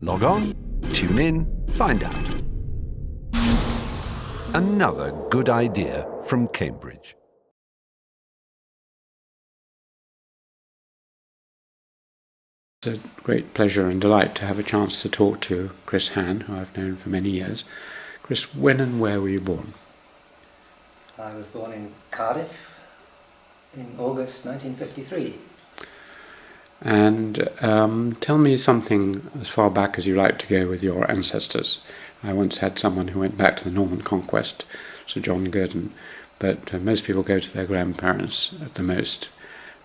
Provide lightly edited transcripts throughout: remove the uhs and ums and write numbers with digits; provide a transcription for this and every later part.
Log on, tune in, find out. Another good idea from Cambridge. It's a great pleasure and delight to have a chance to talk to Chris Hann, who I've known for many years. Chris, when and where were you born? I was born in Cardiff in August 1953. And tell me something as far back as you like to go with your ancestors. I once had someone who went back to the Norman Conquest, Sir John Gurdon, but most people go to their grandparents at the most.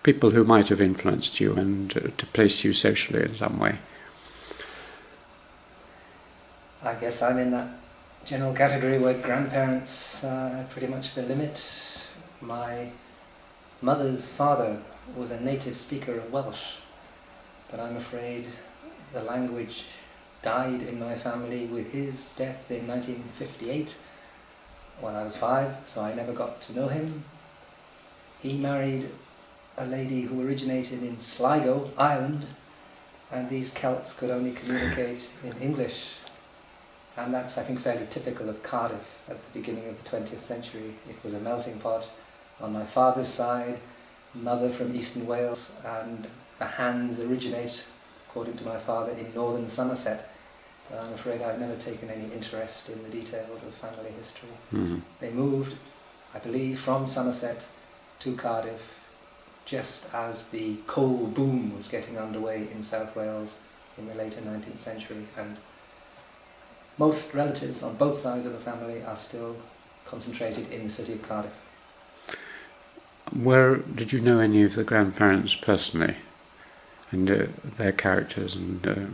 People who might have influenced you and to place you socially in some way. I guess I'm in that general category where grandparents are pretty much the limit. My mother's father was a native speaker of Welsh, but I'm afraid the language died in my family with his death in 1958 when I was 5, so I never got to know him. He married a lady who originated in Sligo, Ireland, and these Celts could only communicate in English. And that's, I think, fairly typical of Cardiff at the beginning of the 20th century. It was a melting pot. On my father's side, mother from Eastern Wales, and the Hanns originate, according to my father, in northern Somerset. But I'm afraid I've never taken any interest in the details of family history. Mm-hmm. They moved, I believe, from Somerset to Cardiff just as the coal boom was getting underway in South Wales in the later 19th century, and most relatives on both sides of the family are still concentrated in the city of Cardiff. Where did you know any of the grandparents personally, and their characters, and do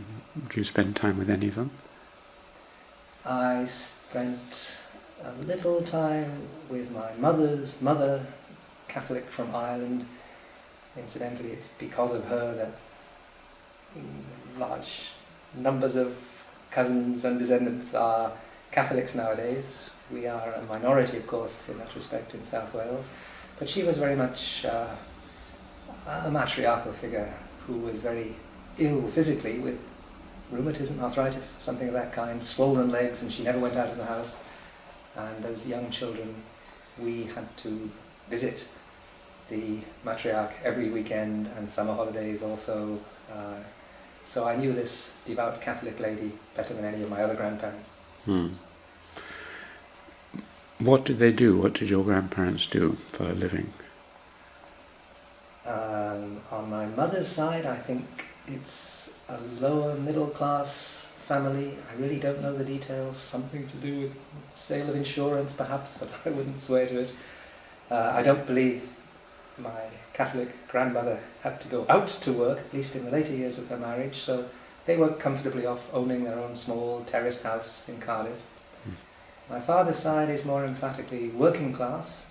you spend time with any of them? I spent a little time with my mother's mother, Catholic from Ireland. Incidentally, it's because of her that large numbers of cousins and descendants are Catholics nowadays. We are a minority, of course, in that respect in South Wales. But she was very much a matriarchal figure who was very ill physically with rheumatism, arthritis, something of that kind, swollen legs, and she never went out of the house. And as young children, we had to visit the matriarch every weekend and summer holidays also. So I knew this devout Catholic lady better than any of my other grandparents. What did they do? What did your grandparents do for a living? On my mother's side, I think it's a lower middle class family. I really don't know the details. Something to do with sale of insurance perhaps, but I wouldn't swear to it. I don't believe my Catholic grandmother had to go out to work, at least in the later years of her marriage, so they were comfortably off owning their own small terraced house in Cardiff. My father's side is more emphatically working class,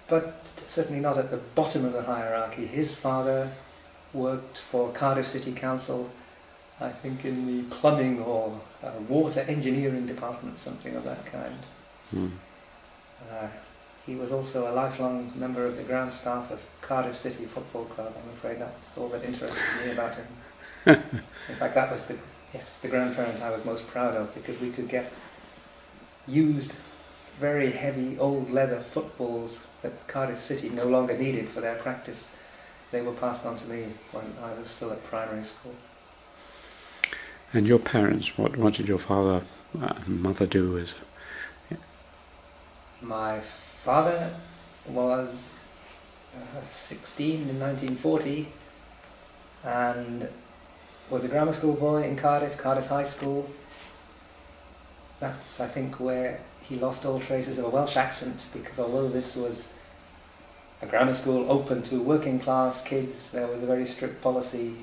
but certainly not at the bottom of the hierarchy. His father worked for Cardiff City Council, I think in the plumbing or water engineering department, something of that kind. He was also a lifelong member of the ground staff of Cardiff City Football Club. I'm afraid that's all that interested me about him. In fact, that was the grandparent I was most proud of, because we could get used very heavy old leather footballs that Cardiff City no longer needed for their practice. They were passed on to me when I was still at primary school. And your parents, what did your father and mother do? My father was 16 in 1940 and was a grammar school boy in Cardiff High School. That's, I think, where he lost all traces of a Welsh accent, because although this was a grammar school open to working class kids, there was a very strict policy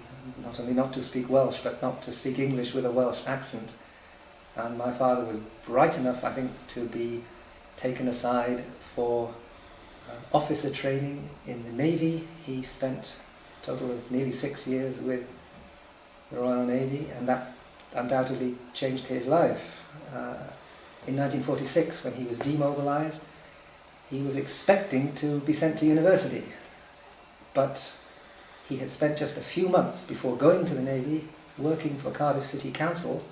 not only not to speak Welsh, but not to speak English with a Welsh accent. And my father was bright enough, I think, to be taken aside for officer training in the Navy. He spent a total of nearly 6 years with the Royal Navy, and that undoubtedly changed his life. In 1946, when he was demobilized, he was expecting to be sent to university, but he had spent just a few months before going to the Navy working for Cardiff City Council,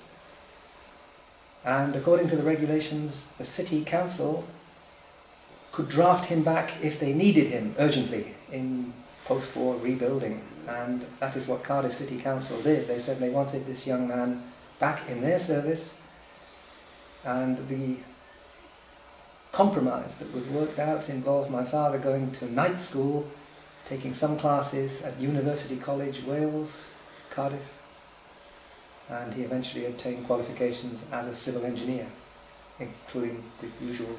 and according to the regulations, the City Council could draft him back if they needed him urgently in post-war rebuilding, and that is what Cardiff City Council did. They said they wanted this young man back in their service, and the compromise that was worked out involved my father going to night school, taking some classes at University College, Wales, Cardiff, and he eventually obtained qualifications as a civil engineer, including the usual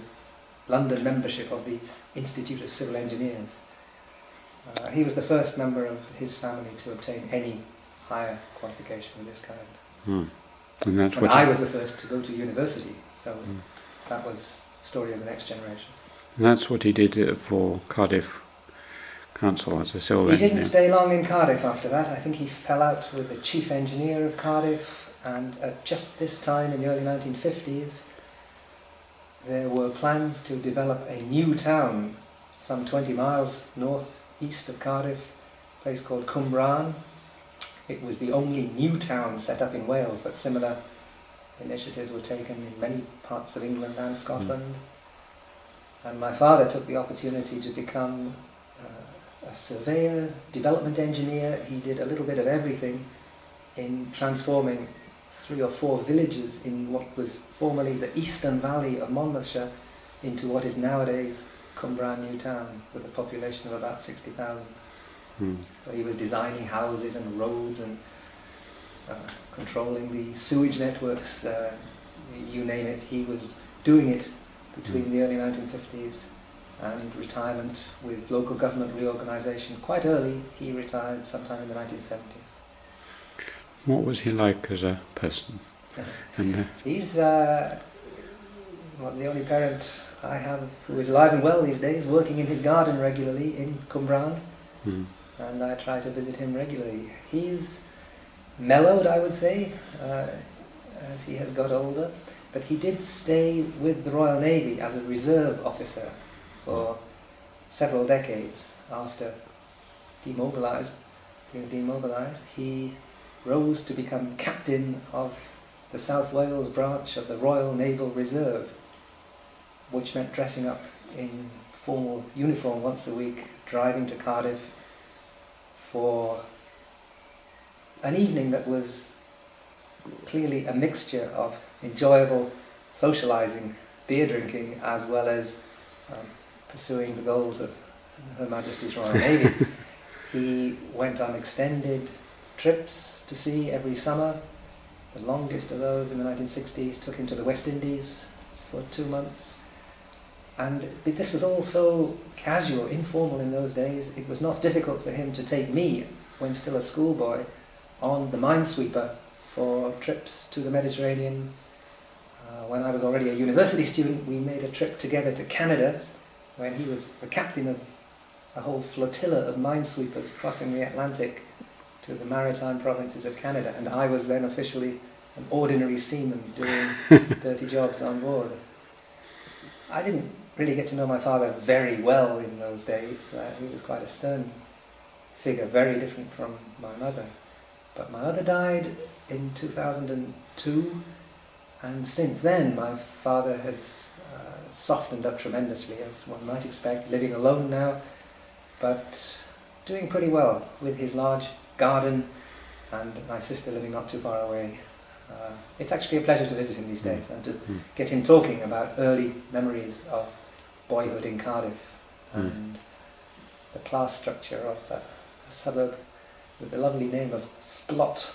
London membership of the Institute of Civil Engineers. He was the first member of his family to obtain any higher qualification of this kind. And that's I was the first to go to university, so that was the story of the next generation. And that's what he did for Cardiff Council as a civil He engineer. didn't stay long in Cardiff after that. I think he fell out with the chief engineer of Cardiff, and at just this time in the early 1950s there were plans to develop a new town some 20 miles northeast of Cardiff, a place called Cwmbran. It was the only new town set up in Wales, but similar initiatives were taken in many parts of England and Scotland. And my father took the opportunity to become a surveyor, development engineer. He did a little bit of everything in transforming 3 or 4 villages in what was formerly the eastern valley of Monmouthshire into what is nowadays Cwmbran New Town, with a population of about 60,000. So he was designing houses and roads and controlling the sewage networks, you name it. He was doing it between the early 1950s and retirement with local government reorganisation. Quite early, he retired sometime in the 1970s. What was he like as a person? And, He's the only parent I have who is alive and well these days, working in his garden regularly in Cwmbran, and I try to visit him regularly. He's mellowed, I would say, as he has got older, but he did stay with the Royal Navy as a reserve officer for several decades after being demobilised. He rose to become captain of the South Wales branch of the Royal Naval Reserve, which meant dressing up in formal uniform once a week, driving to Cardiff for an evening that was clearly a mixture of enjoyable socialising, beer drinking, as well as pursuing the goals of Her Majesty's Royal Navy. He went on extended trips to sea every summer. The longest of those in the 1960s took him to the West Indies for 2 months. And this was all so casual, informal in those days. It was not difficult for him to take me, when still a schoolboy, on the minesweeper for trips to the Mediterranean. When I was already a university student, we made a trip together to Canada, when he was the captain of a whole flotilla of minesweepers crossing the Atlantic to the maritime provinces of Canada, and I was then officially an ordinary seaman doing dirty jobs on board. I didn't really get to know my father very well in those days. He was quite a stern figure, very different from my mother. But my mother died in 2002, and since then my father has softened up tremendously, as one might expect, living alone now, but doing pretty well with his large garden and my sister living not too far away. It's actually a pleasure to visit him these days and to get him talking about early memories of boyhood in Cardiff and the class structure of a suburb with the lovely name of Splot.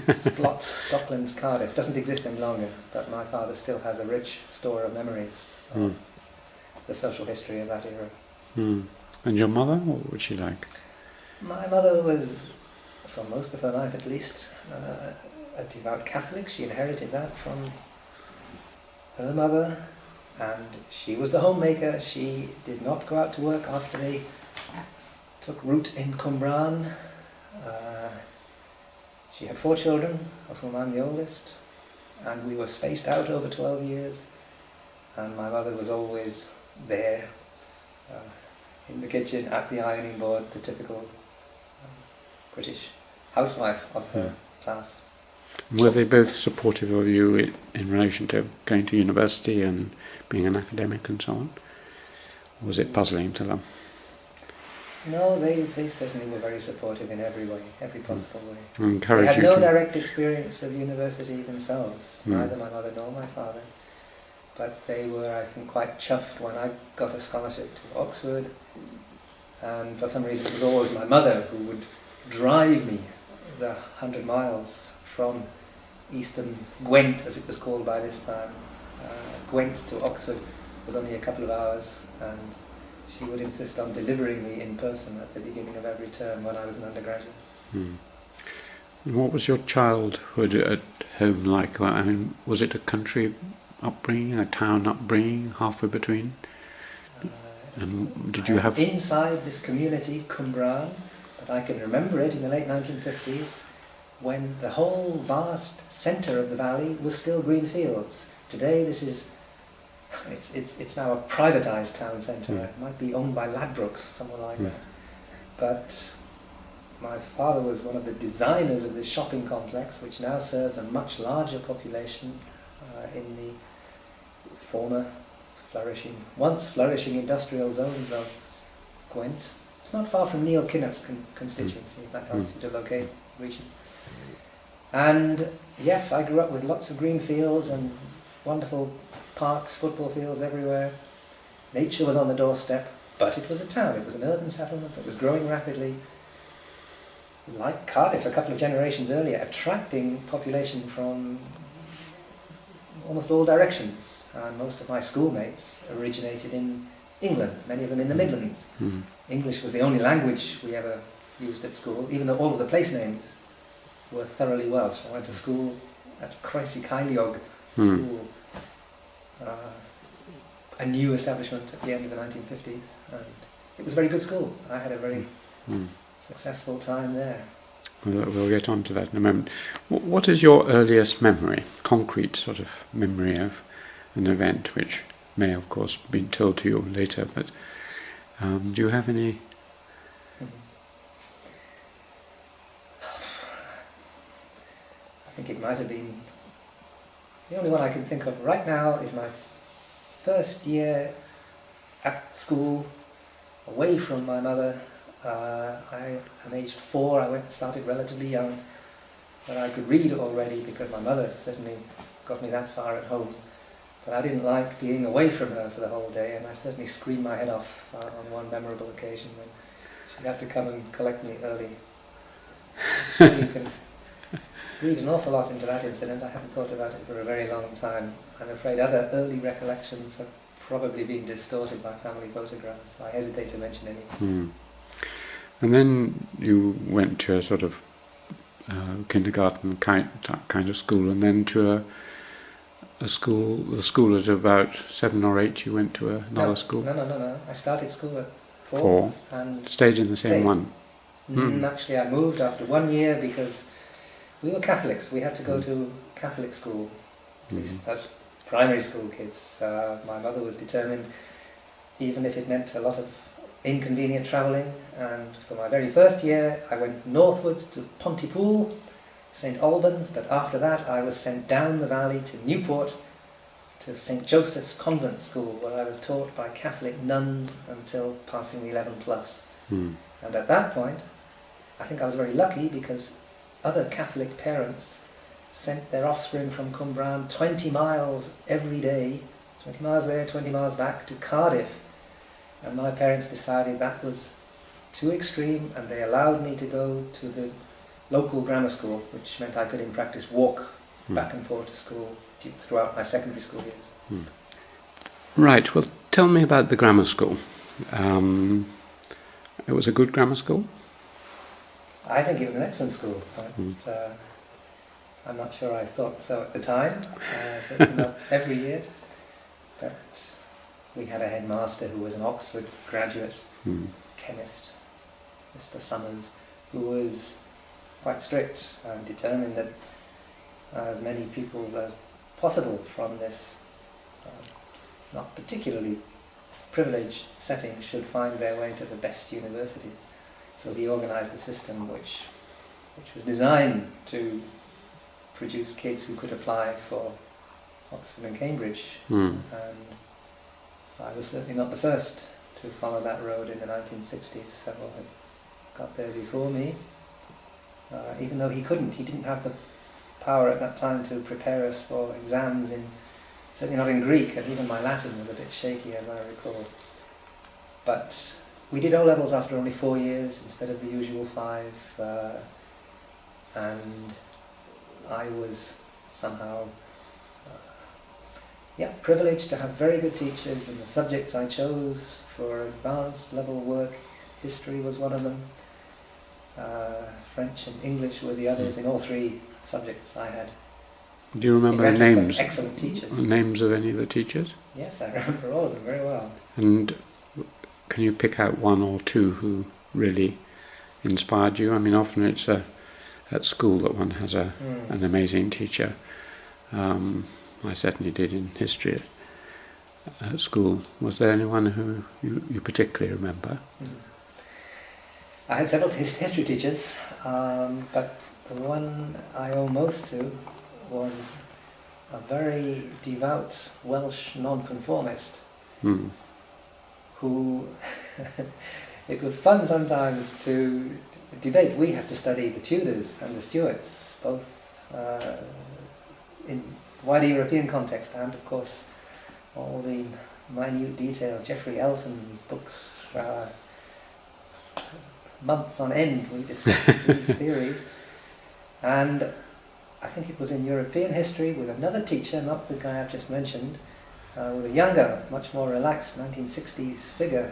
Splot, Docklands, Cardiff. Doesn't exist any longer, but my father still has a rich store of memories of the social history of that era. And your mother, what was she like? My mother was, for most of her life at least, a devout Catholic. She inherited that from her mother, and she was the homemaker. She did not go out to work after they took root in Cwmbran. She had 4 children, of whom I'm the oldest, and we were spaced out over 12 years, and my mother was always there, in the kitchen, at the ironing board, the typical British housewife of her class. Were they both supportive of you in relation to going to university and being an academic and so on? Or was it puzzling to them? No, they certainly were very supportive in every way, every possible way. They Encourage had you no to... direct experience of university themselves, Mm. neither my mother nor my father. But they were, I think, quite chuffed when I got a scholarship to Oxford. And for some reason it was always my mother who would drive me the 100 miles from Eastern Gwent, as it was called by this time. Gwent to Oxford was only a couple of hours, and she would insist on delivering me in person at the beginning of every term when I was an undergraduate. Mm. And what was your childhood at home like? I mean, was it a country upbringing, a town upbringing, halfway between? And did you have... Inside this community, Cwmbran, but I can remember it in the late 1950s, when the whole vast centre of the valley was still green fields. Today this is, it's now a privatised town centre. Mm. It might be owned by Ladbrokes, someone like that. But my father was one of the designers of this shopping complex, which now serves a much larger population in the former once flourishing industrial zones of Gwent. It's not far from Neil Kinnock's constituency, if that helps you to locate the region. And yes, I grew up with lots of green fields and wonderful parks, football fields everywhere. Nature was on the doorstep, but it was a town, it was an urban settlement that was growing rapidly. Like Cardiff a couple of generations earlier, attracting population from almost all directions. And most of my schoolmates originated in England, many of them in the Midlands. Mm. English was the only language we ever used at school, even though all of the place names were thoroughly Welsh. I went to school at Croesi Ceiliog School, a new establishment at the end of the 1950s, and it was a very good school. I had a very successful time there. We'll get on to that in a moment. What is your earliest memory, concrete sort of memory of an event which may, of course, be told to you later, but do you have any? I think it might have been, the only one I can think of right now is my first year at school, away from my mother. I am aged 4, I started relatively young, but I could read already because my mother certainly got me that far at home. But I didn't like being away from her for the whole day, and I certainly screamed my head off on one memorable occasion when she had to come and collect me early. I'm sure you can read an awful lot into that incident. I haven't thought about it for a very long time. I'm afraid other early recollections have probably been distorted by family photographs, so I hesitate to mention any. Mm. And then you went to a sort of kindergarten kind of school, and then to the school at about 7 or 8 you went to another school? No. I started school at 4. 4? And stayed in the same one? Actually, I moved after 1 year because we were Catholics. We had to go to Catholic school, at least as primary school kids. My mother was determined, even if it meant a lot of inconvenient travelling, and for my very first year I went northwards to Pontypool, St Albans, but after that I was sent down the valley to Newport, to St Joseph's Convent School, where I was taught by Catholic nuns until passing the 11 plus. And at that point I think I was very lucky because other Catholic parents sent their offspring from Cwmbran 20 miles every day, 20 miles there, 20 miles back to Cardiff, and my parents decided that was too extreme and they allowed me to go to the local grammar school, which meant I could in practice walk back and forth to school throughout my secondary school years. Right, well tell me about the grammar school. It was a good grammar school? I think it was an excellent school, but I'm not sure I thought so at the time, certainly not every year, but we had a headmaster who was an Oxford graduate, chemist, Mr. Summers, who was quite strict and determined that as many pupils as possible from this not particularly privileged setting should find their way to the best universities. So he organised a system which which was designed to produce kids who could apply for Oxford and Cambridge. Mm. And I was certainly not the first to follow that road in the 1960s. Several had got there before me. Even though he didn't have the power at that time to prepare us for exams, certainly not in Greek, and even my Latin was a bit shaky, as I recall. But we did O-levels after only 4 years instead of the usual 5, and I was somehow privileged to have very good teachers, and the subjects I chose for advanced level work, history was one of them, French and English were the others. In all 3 subjects I had. Do you remember the names? Excellent teachers. Names of any of the teachers? Yes, I remember all of them very well. And can you pick out 1 or 2 who really inspired you? I mean, often it's at school that one has an amazing teacher. I certainly did in history at school. Was there anyone who you particularly remember? I had several history teachers, but the one I owe most to was a very devout Welsh nonconformist who it was fun sometimes to debate. We had to study the Tudors and the Stuarts, both in wider European context, and of course all the minute detail. Geoffrey Elton's books, months on end we discussed these theories, and I think it was in European history with another teacher, not the guy I've just mentioned, with a younger, much more relaxed 1960s figure.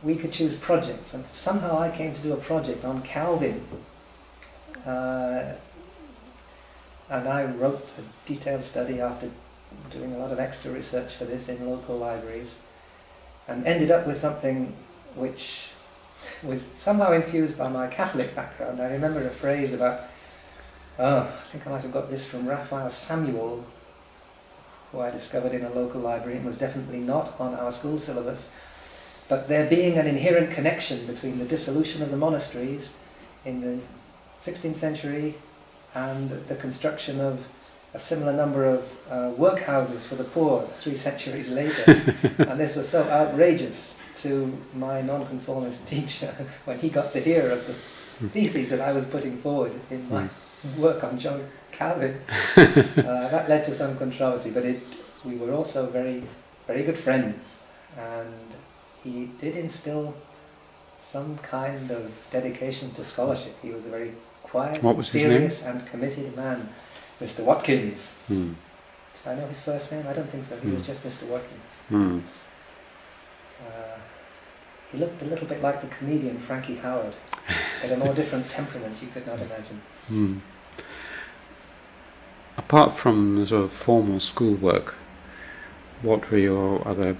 We could choose projects, and somehow I came to do a project on Calvin, and I wrote a detailed study after doing a lot of extra research for this in local libraries, and ended up with something which was somehow infused by my Catholic background. I remember a phrase about, I think I might have got this from Raphael Samuel, who I discovered in a local library. It was definitely not on our school syllabus, but there being an inherent connection between the dissolution of the monasteries in the 16th century and the construction of a similar number of workhouses for the poor 3 centuries later. And this was so outrageous to my nonconformist teacher when he got to hear of the theses that I was putting forward in my work on John Calvin. That led to some controversy, but we were also very, very good friends, and he did instill some kind of dedication to scholarship. He was a very quiet, serious and committed man. Mr. Watkins. Did I know his first name? I don't think so. He was just Mr. Watkins. He looked a little bit like the comedian Frankie Howard, but a more different temperament you could not imagine. Apart from the sort of formal schoolwork, what were your other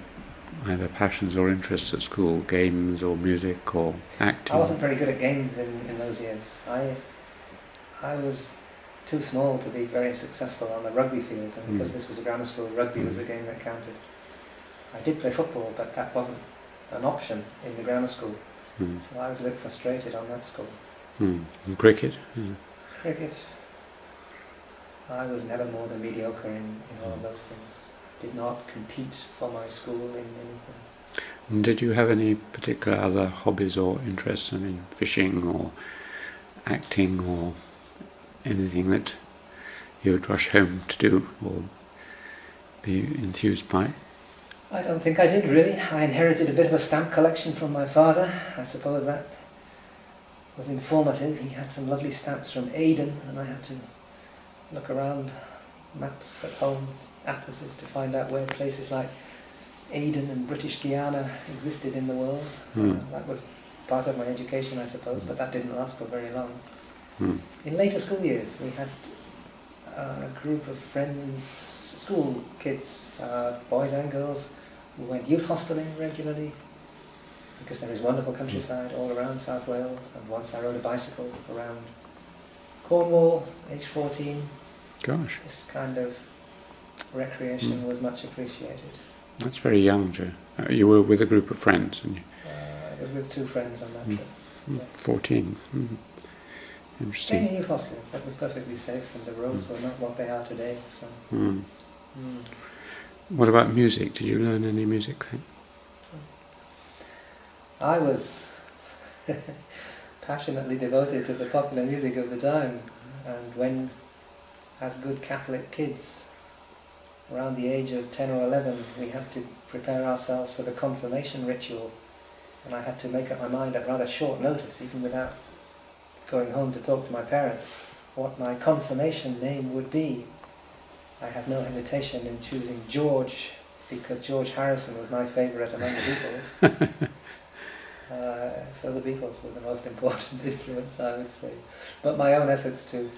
either passions or interests at school? Games or music or acting? I wasn't very good at games in those years. I was too small to be very successful on the rugby field, and because this was a grammar school, rugby was the game that counted. I did play football, but that wasn't an option in the grammar school, so I was a bit frustrated on that score. And cricket? Cricket, I was never more than mediocre in all of those things. Did not compete for my school in anything. And did you have any particular other hobbies or interests? I mean, fishing or acting or anything that you would rush home to do or be enthused by? I don't think I did, really. I inherited a bit of a stamp collection from my father. I suppose that was informative. He had some lovely stamps from Aden, and I had to look around maps at home, atlases, to find out where places like Aden and British Guiana existed in the world. That was part of my education, I suppose, but that didn't last for very long. In later school years, we had a group of friends, school kids, boys and girls, who went youth hosteling regularly, because there is wonderful countryside all around South Wales, and once I rode a bicycle around Cornwall, age 14. Gosh. This kind of recreation was much appreciated. That's very young, Joe. You were with a group of friends, and I was with 2 friends on that trip. 14. Interesting. in youth hostels, that was perfectly safe, and the roads were not what they are today. So. What about music? Did you learn any music then? I was passionately devoted to the popular music of the time, and when, as good Catholic kids, around the age of 10 or 11, we had to prepare ourselves for the confirmation ritual, and I had to make up my mind at rather short notice, even without going home to talk to my parents, what my confirmation name would be. I had no hesitation in choosing George, because George Harrison was my favourite among the Beatles. So the Beatles were the most important influence, I would say. But my own efforts to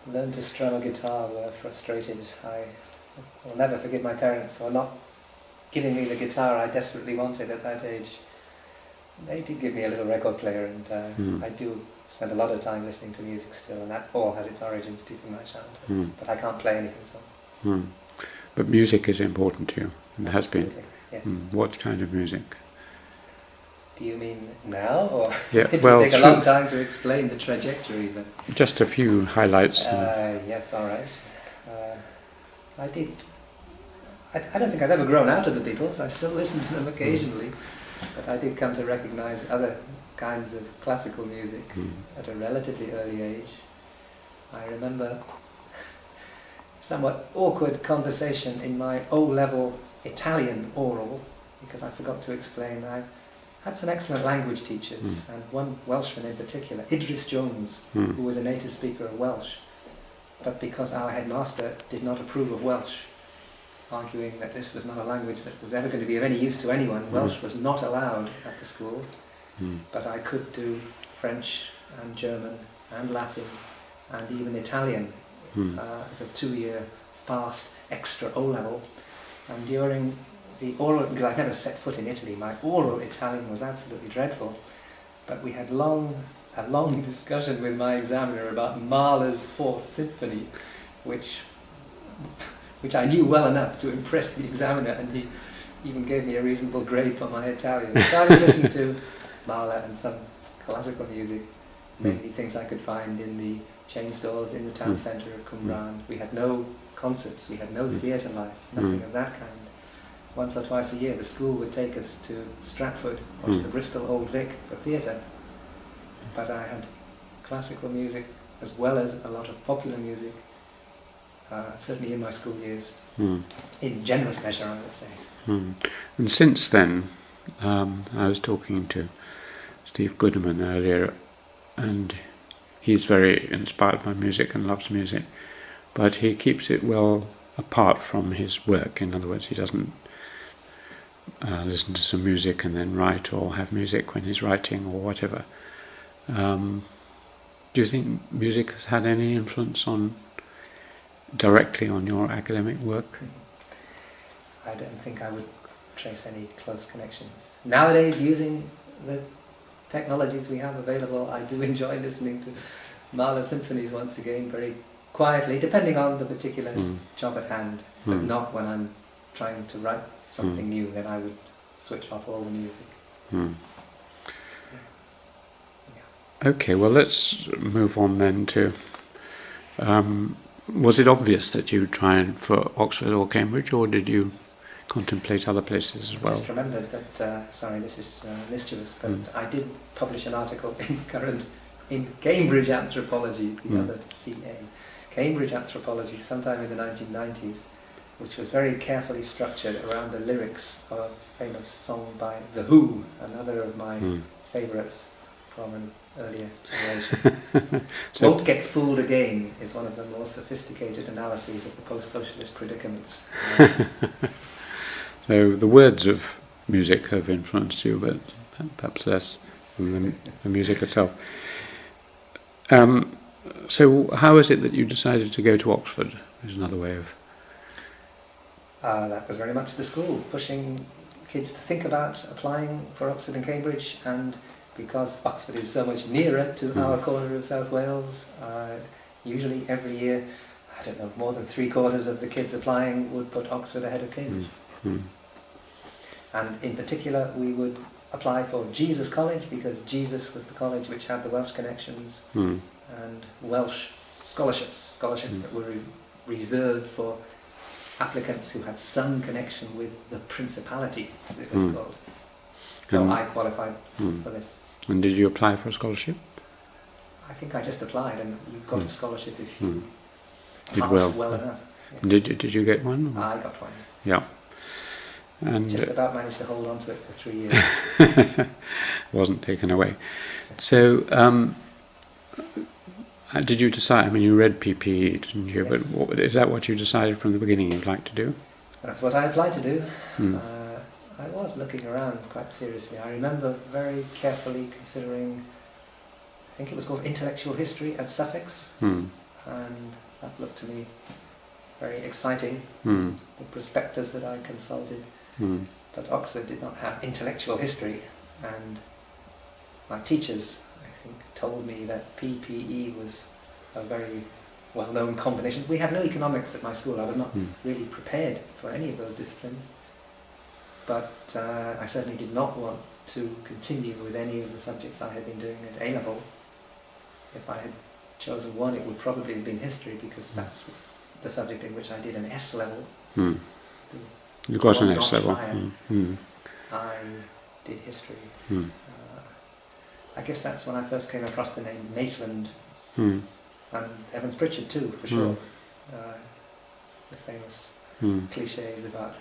learn to strum a guitar were frustrated. I will never forgive my parents for not giving me the guitar I desperately wanted at that age. They did give me a little record player, and I do spend a lot of time listening to music still, and that all has its origins deep in my childhood. But I can't play anything from. But music is important to you, and has been. Yes. What kind of music? Do you mean now, or Yeah, it well, will take a long time to explain the trajectory? But just a few highlights. yes, all right. I did. I don't think I've ever grown out of the Beatles. I still listen to them occasionally, but I did come to recognise other kinds of classical music at a relatively early age. I remember somewhat awkward conversation in my O-level Italian oral, because I forgot to explain. I had some excellent language teachers, and one Welshman in particular, Idris Jones, who was a native speaker of Welsh. But because our headmaster did not approve of Welsh, arguing that this was not a language that was ever going to be of any use to anyone, Welsh was not allowed at the school. But I could do French and German and Latin and even Italian as a 2-year fast extra O-level. And during the oral, because I'd never set foot in Italy, my oral Italian was absolutely dreadful. But we had a long discussion with my examiner about Mahler's Fourth Symphony, which I knew well enough to impress the examiner, and he even gave me a reasonable grade for my Italian. So I was listening to Mahler and some classical music, mainly things I could find in the chain stores in the town centre of Cumran. We had no concerts, we had no theatre life, nothing of that kind. Once or twice a year the school would take us to Stratford or to the Bristol Old Vic for theatre. But I had classical music as well as a lot of popular music, certainly in my school years, in generous measure, I would say. And since then, I was talking to Steve Goodman earlier, and he's very inspired by music and loves music, but he keeps it well apart from his work. In other words, he doesn't listen to some music and then write, or have music when he's writing or whatever. Do you think music has had any influence directly on your academic work? I don't think I would trace any close connections. Nowadays, using the technologies we have available, I do enjoy listening to Mahler symphonies once again, very quietly, depending on the particular job at hand, but not when I'm trying to write something new. Then I would switch off all the music. Okay, well, let's move on then to... was it obvious that you would try for Oxford or Cambridge, or did you contemplate other places as well? I just remembered that, sorry, this is mischievous, but I did publish an article in Cambridge Anthropology, the other CA, Cambridge Anthropology, sometime in the 1990s, which was very carefully structured around the lyrics of a famous song by The Who, another of my favourites from an earlier generation. So, Won't Get Fooled Again is one of the more sophisticated analyses of the post-socialist predicament. so the words of music have influenced you, but perhaps less than the music itself. So how is it that you decided to go to Oxford? Is another way of... That was very much the school, pushing kids to think about applying for Oxford and Cambridge, and because Oxford is so much nearer to our corner of South Wales, usually every year, I don't know, more than 3/4 of the kids applying would put Oxford ahead of Cambridge. And in particular, we would apply for Jesus College, because Jesus was the college which had the Welsh connections, and Welsh scholarships that were reserved for applicants who had some connection with the Principality, as it was called. So I qualified for this. And did you apply for a scholarship? I think I just applied, and you got a scholarship if you Did passed well. enough. Yes. Did you get one? I got one. Yeah. And Just about managed to hold on to it for 3 years. wasn't taken away. So, did you decide? I mean, you read PPE, didn't you? Yes. But is that what you decided from the beginning you'd like to do? That's what I applied to do. I was looking around quite seriously. I remember very carefully considering, I think it was called Intellectual History at Sussex, and that looked to me very exciting, the prospectus that I consulted. But Oxford did not have intellectual history, and my teachers, I think, told me that PPE was a very well-known combination. We had no economics at my school. I was not really prepared for any of those disciplines. But I certainly did not want to continue with any of the subjects I had been doing at A-level. If I had chosen one, it would probably have been history, because that's the subject in which I did an S-level. You got an S-level. I did history. I guess that's when I first came across the name Maitland, and Evans Pritchard too, for sure. The famous cliches about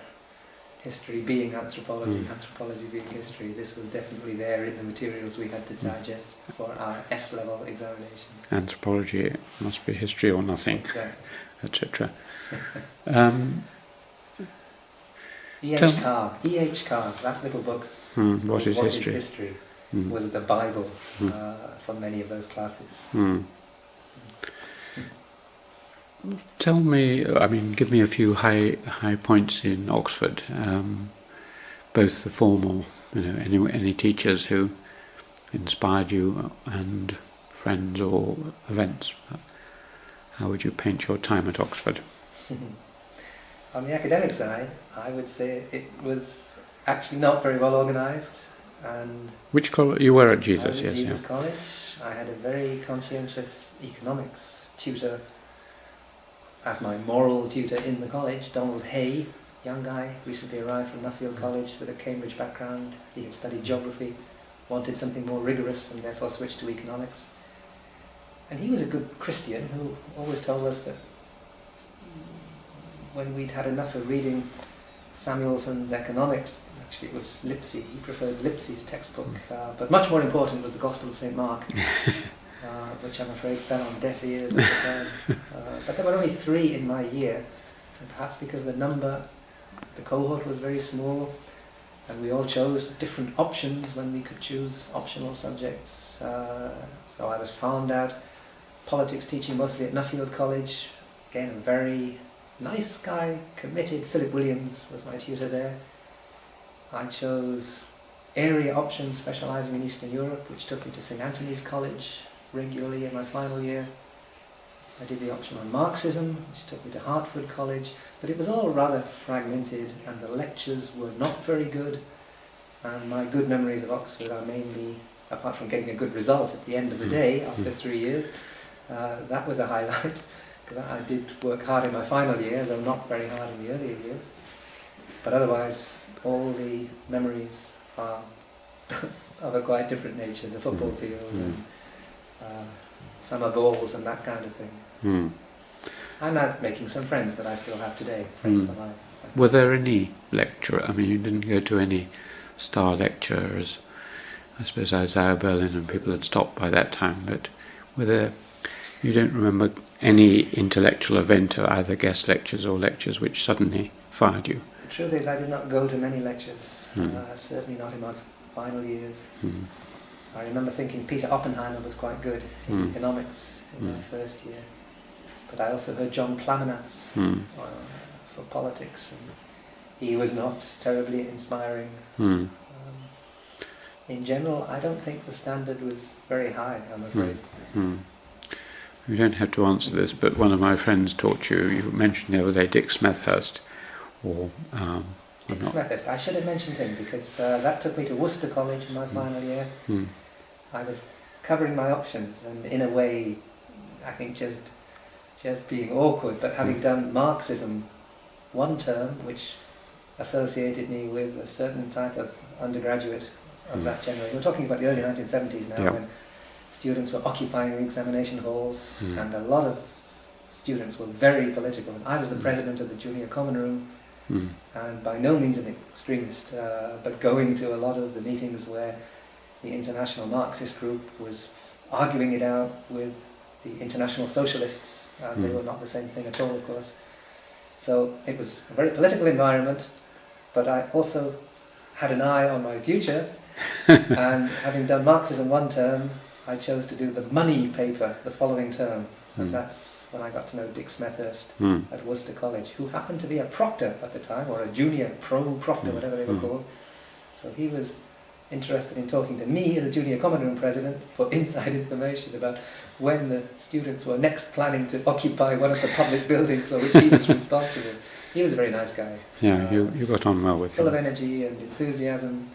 history being anthropology, anthropology being history. This was definitely there in the materials we had to digest for our S-level examination. Anthropology must be history or nothing, Exactly. etc. E.H. Carr, that little book, What is history? was the Bible for many of those classes. Tell me, I mean, give me a few high points in Oxford, both the formal, any teachers who inspired you, and friends or events. How would you paint your time at Oxford? On the academic side, I would say it was actually not very well organised. And which college? You were at Jesus, I was at yes. Jesus College. I had a very conscientious economics tutor as my moral tutor in the college, Donald Hay, young guy, recently arrived from Nuffield College with a Cambridge background. He had studied geography, wanted something more rigorous, and therefore switched to economics. And he was a good Christian who always told us that when we'd had enough of reading Samuelson's economics, actually it was Lipsey, he preferred Lipsey's textbook, but much more important was the Gospel of St. Mark, which I'm afraid fell on deaf ears at the time. But there were only 3 in my year, and perhaps because the cohort was very small, and we all chose different options when we could choose optional subjects. So I was farmed out, politics teaching mostly at Nuffield College. Again, a very nice guy, committed. Philip Williams was my tutor there. I chose area options specialising in Eastern Europe, which took me to St. Anthony's College regularly in my final year. I did the option on Marxism, which took me to Hertford College, but it was all rather fragmented, and the lectures were not very good. And my good memories of Oxford are mainly, apart from getting a good result at the end of the day after 3 years, that was a highlight, because I did work hard in my final year, though not very hard in the earlier years. But otherwise, all the memories are of a quite different nature, the football field and summer balls and that kind of thing. I'm out making some friends that I still have today, friends for life. Were there any lecturer, I mean, you didn't go to any star lecturers, I suppose Isaiah Berlin and people had stopped by that time, but were there, you don't remember any intellectual event or either guest lectures or lectures which suddenly fired you? The truth is I did not go to many lectures, certainly not in my final years. I remember thinking Peter Oppenheimer was quite good in economics in my first year. But I also heard John Plamenatz for politics, and he was not terribly inspiring. In general, I don't think the standard was very high, I'm afraid. You don't have to answer this, but one of my friends taught you, you mentioned the other day Dick Smethurst, or... Dick Smethurst, I should have mentioned him, because that took me to Worcester College in my final year. I was covering my options, and in a way I think just being awkward, but having done Marxism one term, which associated me with a certain type of undergraduate of that generation. We're talking about the early 1970s now, when students were occupying the examination halls, and a lot of students were very political. I was the president of the junior common room, and by no means an extremist, but going to a lot of the meetings where the International Marxist group was arguing it out with the International Socialists. They were not the same thing at all, of course. So it was a very political environment, but I also had an eye on my future, and having done Marxism one term, I chose to do the money paper the following term, and that's when I got to know Dick Smethurst at Worcester College, who happened to be a proctor at the time, or a junior pro-proctor, whatever they were called. So he was interested in talking to me as a junior common room president for inside information about when the students were next planning to occupy one of the public buildings for which he was responsible. He was a very nice guy. Yeah, you got on well with him. Full of energy and enthusiasm.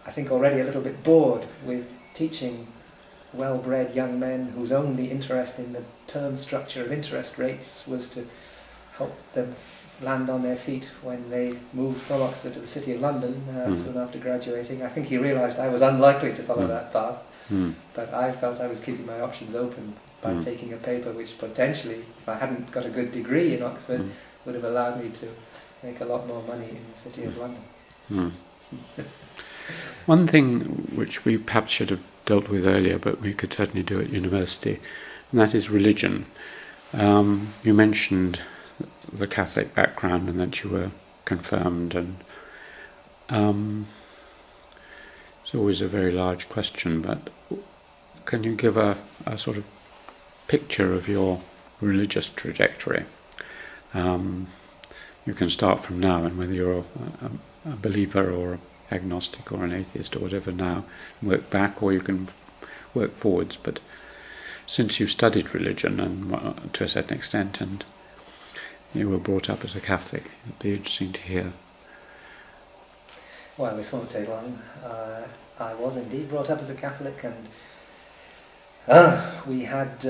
I think already a little bit bored with teaching well-bred young men whose only interest in the term structure of interest rates was to help them land on their feet when they moved from Oxford to the City of London soon after graduating. I think he realised I was unlikely to follow that path, but I felt I was keeping my options open by taking a paper which potentially, if I hadn't got a good degree in Oxford, would have allowed me to make a lot more money in the City of London. One thing which we perhaps should have dealt with earlier, but we could certainly do at university, and that is religion. You mentioned the Catholic background and that you were confirmed, and it's always a very large question, but can you give a sort of picture of your religious trajectory? You can start from now, and whether you're a believer or agnostic or an atheist or whatever now, work back, or you can work forwards. But since you studied religion and to a certain extent, and you were brought up as a Catholic, it'd be interesting to hear. Well, this won't take long. I was indeed brought up as a Catholic, and we had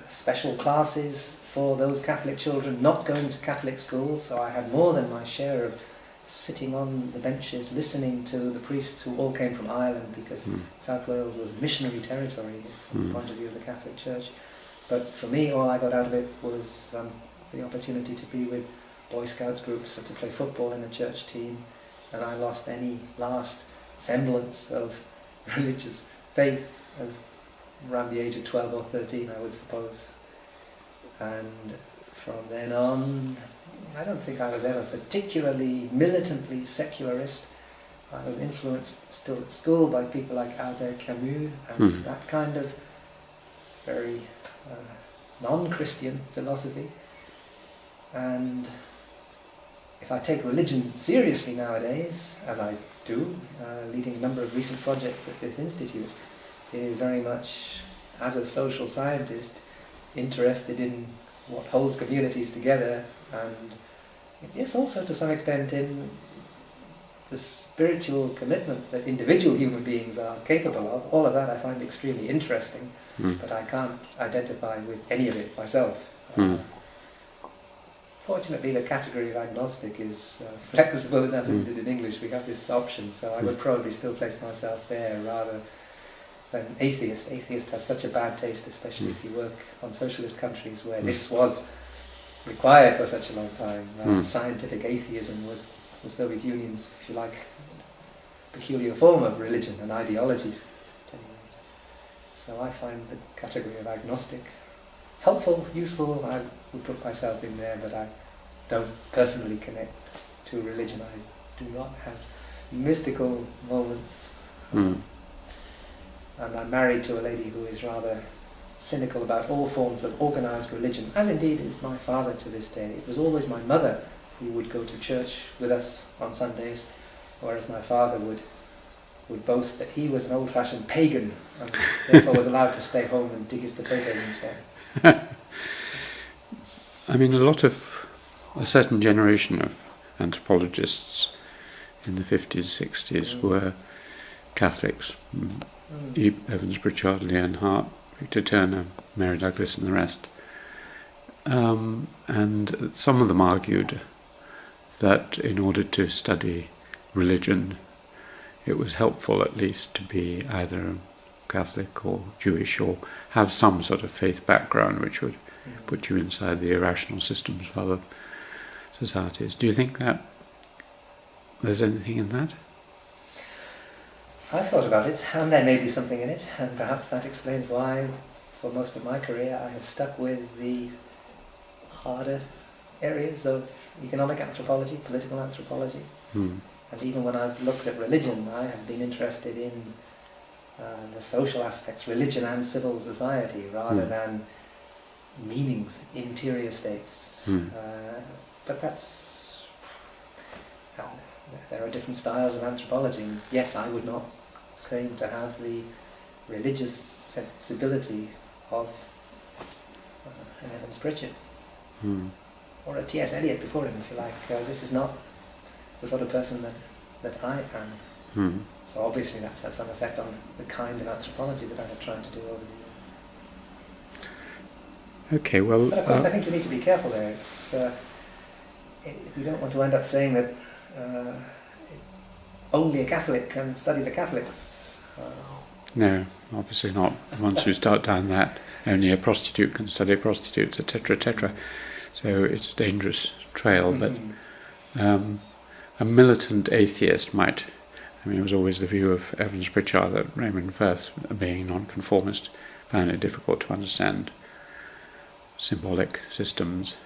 special classes for those Catholic children not going to Catholic schools, so I had more than my share of sitting on the benches listening to the priests who all came from Ireland, because South Wales was missionary territory from the point of view of the Catholic Church. But for me, all I got out of it was the opportunity to be with Boy Scouts groups and to play football in a church team, and I lost any last semblance of religious faith around the age of 12 or 13, I would suppose. And from then on, I don't think I was ever particularly militantly secularist. I was influenced still at school by people like Albert Camus and that kind of very non-Christian philosophy. And if I take religion seriously nowadays, as I do, leading a number of recent projects at this institute, it is very much, as a social scientist, interested in what holds communities together, and yes, also to some extent in the spiritual commitments that individual human beings are capable of. All of that I find extremely interesting, but I can't identify with any of it myself. Fortunately, the category of agnostic is flexible enough, as it did in English. We have this option, so I would probably still place myself there rather than atheist. Atheist has such a bad taste, especially if you work on socialist countries where this was required for such a long time. Scientific atheism was the Soviet Union's, if you like, peculiar form of religion and ideology. So I find the category of agnostic helpful, useful. I would put myself in there, but I don't personally connect to religion. I do not have mystical moments. And I'm married to a lady who is rather cynical about all forms of organised religion, as indeed is my father to this day. It was always my mother who would go to church with us on Sundays, whereas my father would boast that he was an old-fashioned pagan and therefore was allowed to stay home and dig his potatoes instead. I mean, a certain generation of anthropologists in the 50s, 60s were Catholics. Evans, Pritchard, Leon Hart, Victor Turner, Mary Douglas and the rest. And some of them argued that in order to study religion, it was helpful at least to be either Catholic or Jewish or have some sort of faith background which would put you inside the irrational systems of other societies. Do you think that there's anything in that? I thought about it, and there may be something in it, and perhaps that explains why, for most of my career, I have stuck with the harder areas of economic anthropology, political anthropology. And even when I've looked at religion, I have been interested in the social aspects, religion and civil society, rather than meanings, interior states. But that's... there are different styles of anthropology. And yes, I would not claim to have the religious sensibility of an Evans Pritchard. Or a T.S. Eliot before him, if you like. This is not the sort of person that I am. So obviously that's had some effect on the kind of anthropology that I have tried to do over the years. Okay, well... But of course I think you need to be careful there. It's, you don't want to end up saying that only a Catholic can study the Catholics. No, obviously not. Once you start down that, only a prostitute can study prostitutes, etc., etc. So it's a dangerous trail, but a militant atheist might... I mean, it was always the view of Evans Pritchard that Raymond Firth, being nonconformist, found it difficult to understand symbolic systems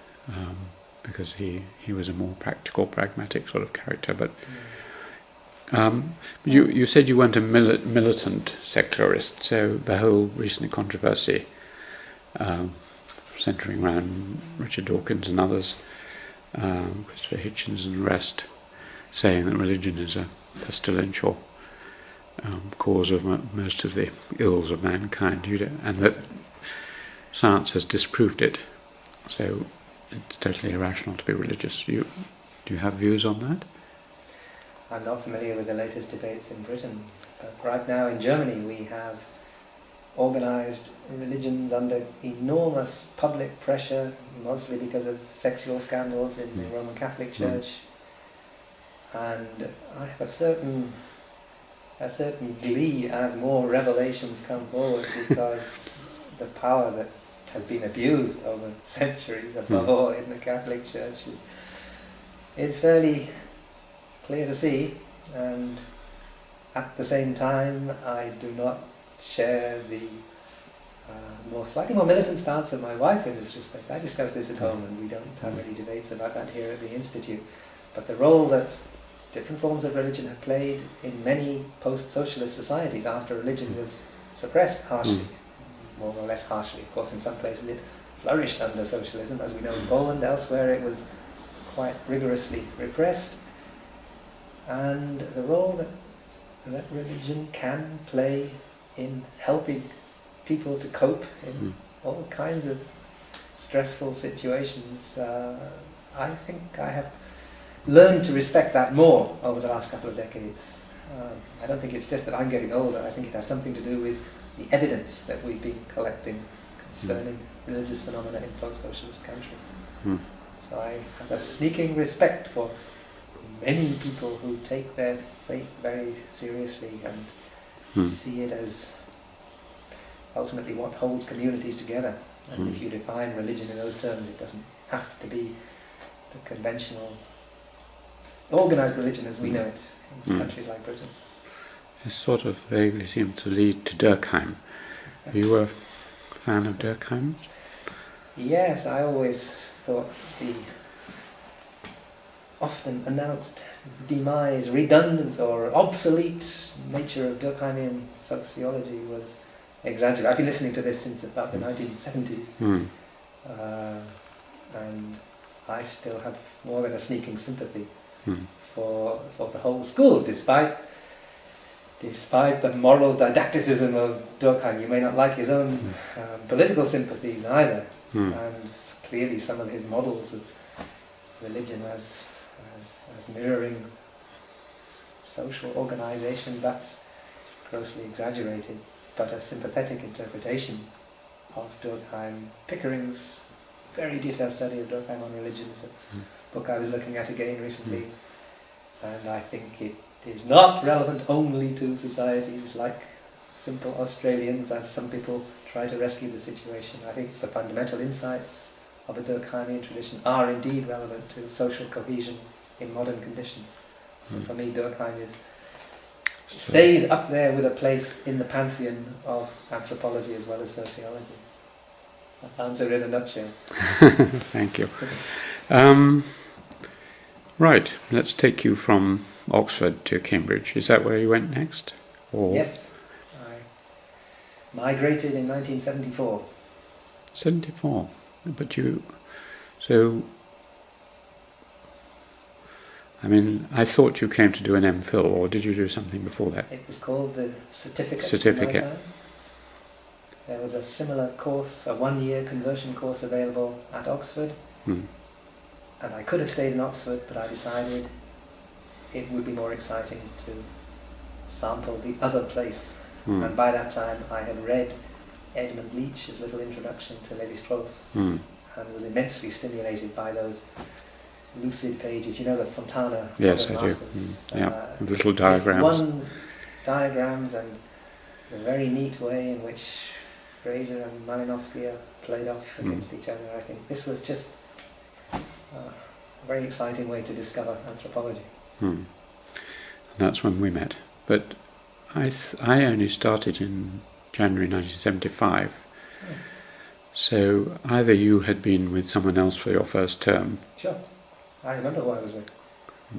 because he was a more practical, pragmatic sort of character. But you said you weren't a militant secularist, so the whole recent controversy centering around Richard Dawkins and others, Christopher Hitchens and the rest, saying that religion is a pestilential cause of most of the ills of mankind, and that science has disproved it. So it's totally irrational to be religious. Do you have views on that? I'm not familiar with the latest debates in Britain. Right now in Germany we have organised religions under enormous public pressure, mostly because of sexual scandals in the Roman Catholic Church. And I have a certain glee as more revelations come forward, because the power that has been abused over centuries, above all in the Catholic Church, is fairly clear to see. And at the same time, I do not share the slightly more militant stance of my wife in this respect. I discuss this at home, and we don't have any debates about that here at the Institute. But the role that different forms of religion have played in many post-socialist societies after religion was suppressed harshly, more or less harshly. Of course, in some places it flourished under socialism, as we know in Poland. Elsewhere it was quite rigorously repressed. And the role that religion can play in helping people to cope in all kinds of stressful situations, I think I have learned to respect that more over the last couple of decades. I don't think it's just that I'm getting older. I think it has something to do with the evidence that we've been collecting concerning religious phenomena in post-socialist countries. So I have a sneaking respect for many people who take their faith very seriously and see it as ultimately what holds communities together. And if you define religion in those terms, it doesn't have to be the conventional organised religion as we know it in countries like Britain. It sort of vaguely seemed to lead to Durkheim. Are you a fan of Durkheim? Yes, I always thought the often announced demise, redundant or obsolete nature of Durkheimian sociology was exaggerated. I've been listening to this since about the 1970s, and I still have more than a sneaking sympathy for the whole school, despite the moral didacticism of Durkheim. You may not like his own political sympathies either, and clearly some of his models of religion as mirroring social organisation, that's grossly exaggerated, but a sympathetic interpretation of Durkheim. Pickering's very detailed study of Durkheim on religion is a book I was looking at again recently, and I think it is not relevant only to societies like simple Australians, as some people try to rescue the situation. I think the fundamental insights of a Durkheimian tradition are indeed relevant to social cohesion in modern conditions. So for me, Durkheim stays up there with a place in the pantheon of anthropology as well as sociology. Answer in a nutshell. Thank you. Right, let's take you from Oxford to Cambridge. Is that where you went next? Or Yes, I migrated in 1974. 74. But so, I mean, I thought you came to do an MPhil, or did you do something before that? It was called the certificate. Certificate. There was a similar course, a one-year conversion course available at Oxford. And I could have stayed in Oxford, but I decided it would be more exciting to sample the other place. And by that time I had read Edmund Leach's little introduction to Lévi-Strauss and was immensely stimulated by those lucid pages, you know, the Fontana. Yes, I do. Little diagrams. One diagrams and the very neat way in which Fraser and Malinowski are played off against each other. I think this was just a very exciting way to discover anthropology. And that's when we met. But I only started in January 1975. So either you had been with someone else for your first term. Sure. I remember who I was with.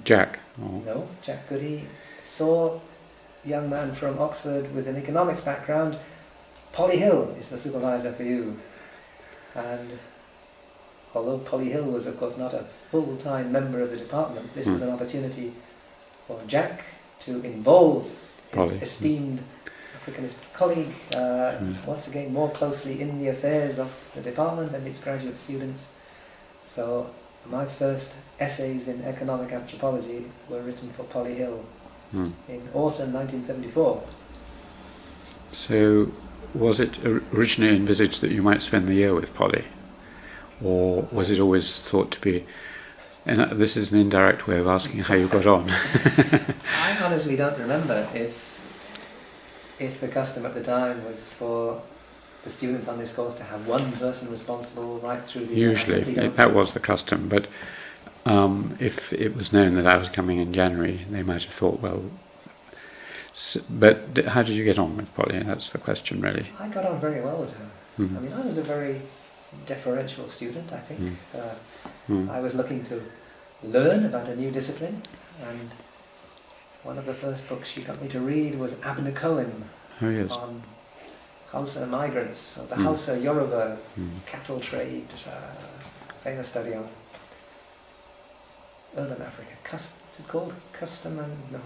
Jack? Or No, Jack Goody. Saw a young man from Oxford with an economics background. Polly Hill is the supervisor for you. And although Polly Hill was of course not a full-time member of the department, this was an opportunity for Jack to involve his esteemed Africanist colleague once again more closely in the affairs of the department and its graduate students. So my first essays in economic anthropology were written for Polly Hill in autumn 1974. So was it originally envisaged that you might spend the year with Polly? Or was it always thought to be, and this is an indirect way of asking how you got on. I honestly don't remember if the custom at the time was for the students on this course to have one person responsible right through the Usually, that was the custom, but if it was known that I was coming in January, they might have thought, well, but how did you get on with Polly? That's the question, really. I got on very well with her. I mean, I was a very deferential student, I think. I was looking to learn about a new discipline, and one of the first books she got me to read was Abner Cohen on Hausa migrants, or the Hausa Yoruba cattle trade, famous study on urban Africa. Is it called Custom and... No.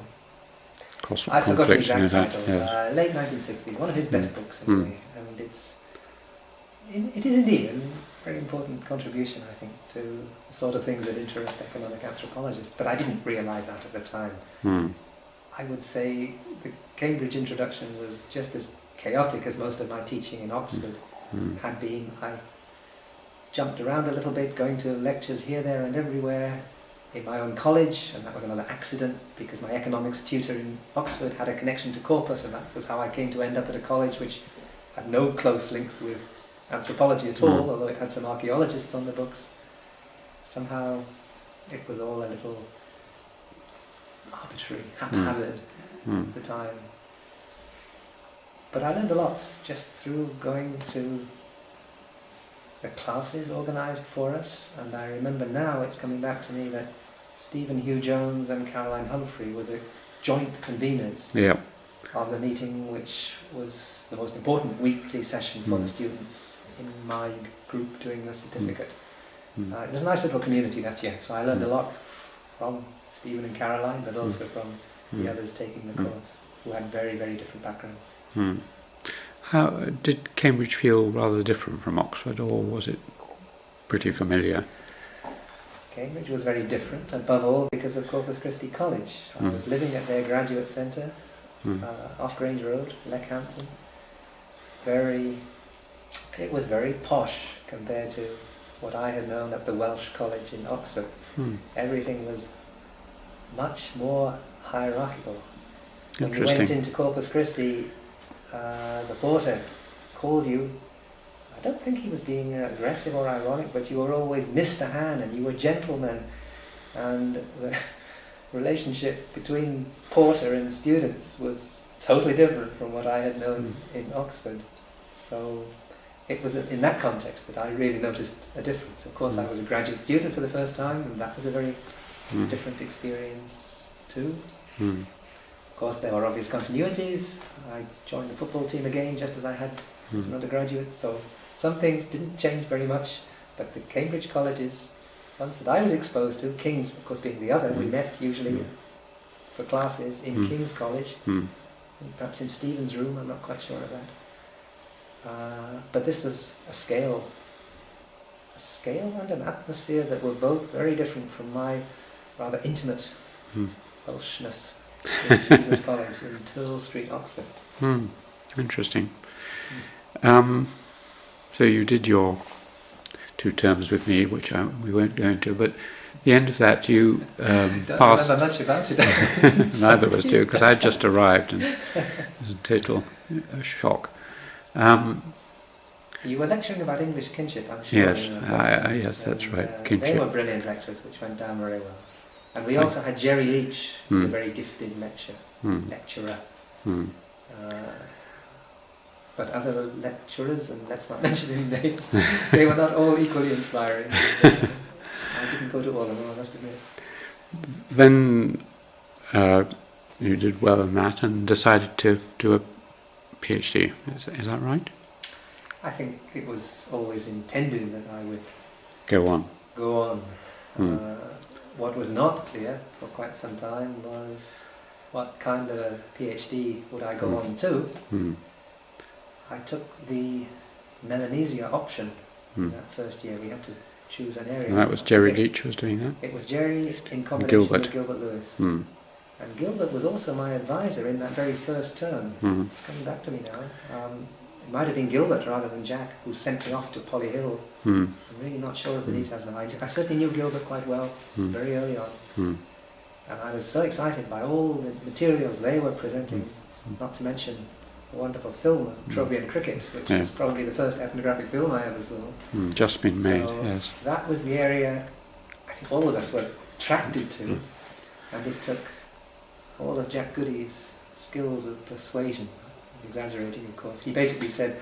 I forgot the exact title. Yes. Late 1960s, one of his best books anyway, and it is indeed a very important contribution, I think, to the sort of things that interest economic anthropologists, but I didn't realise that at the time. I would say the Cambridge introduction was just as chaotic as most of my teaching in Oxford had been. I jumped around a little bit, going to lectures here, there and everywhere in my own college, and that was another accident because my economics tutor in Oxford had a connection to Corpus, and that was how I came to end up at a college which had no close links with anthropology at all, although it had some archaeologists on the books. Somehow it was all a little arbitrary, haphazard at the time. But I learned a lot just through going to the classes organised for us, and I remember now it's coming back to me that Stephen Hugh Jones and Caroline Humphrey were the joint conveners of the meeting, which was the most important weekly session for the students in my group doing the certificate. It was a nice little community that year, so I learned a lot from Stephen and Caroline, but also from the others taking the course, who had very, very different backgrounds. How did Cambridge feel rather different from Oxford, or was it pretty familiar? Cambridge was very different, above all because of Corpus Christi College. I was living at their graduate centre, off Grange Road, Leckhampton. Very it was very posh compared to what I had known at the Welsh College in Oxford. Everything was much more hierarchical. When you went into Corpus Christi, the porter called you. I don't think he was being aggressive or ironic, but you were always Mr. Hann and you were gentlemen. And the relationship between porter and students was totally different from what I had known in Oxford. So it was in that context that I really noticed a difference. Of course, I was a graduate student for the first time, and that was a very different experience too. Of course, there were obvious continuities. I joined the football team again just as I had as an undergraduate, so some things didn't change very much, but the Cambridge colleges, ones that I was exposed to, King's of course being the other, we met usually for classes in King's College, perhaps in Stephen's room, I'm not quite sure of that. But this was a scale and an atmosphere that were both very different from my rather intimate Welshness in Jesus College in Turl Street, Oxford. Interesting. So you did your 2 terms with me, which we won't go into, but at the end of that you passed... Don't remember much about it. Neither of us do, because I had just arrived and it was a total shock. You were lecturing about English kinship, I'm sure. Yes, yes, that's right. Kinship. They were brilliant lectures, which went down very well. And we also had Jerry Leach, who's a very gifted lecturer. But other lecturers, and let's not mention any names, they were not all equally inspiring. I didn't go to all of them, I must admit. Then you did well in that and decided to do a PhD. Is that right? I think it was always intended that I would go on. What was not clear for quite some time was what kind of a PhD would I go on to. I took the Melanesia option in that first year. We had to choose an area. And that was Jerry Leach was doing that? It was Jerry in combination with Gilbert Lewis. And Gilbert was also my advisor in that very first term. It's coming back to me now. It might have been Gilbert rather than Jack who sent me off to Polly Hill. I'm really not sure of the details now. I certainly knew Gilbert quite well very early on. And I was so excited by all the materials they were presenting, not to mention the wonderful film of Trobriand Cricket, which was probably the first ethnographic film I ever saw. Just been made, so yes. That was the area I think all of us were attracted to, and it took all of Jack Goody's skills of persuasion. I'm exaggerating, of course. He basically said,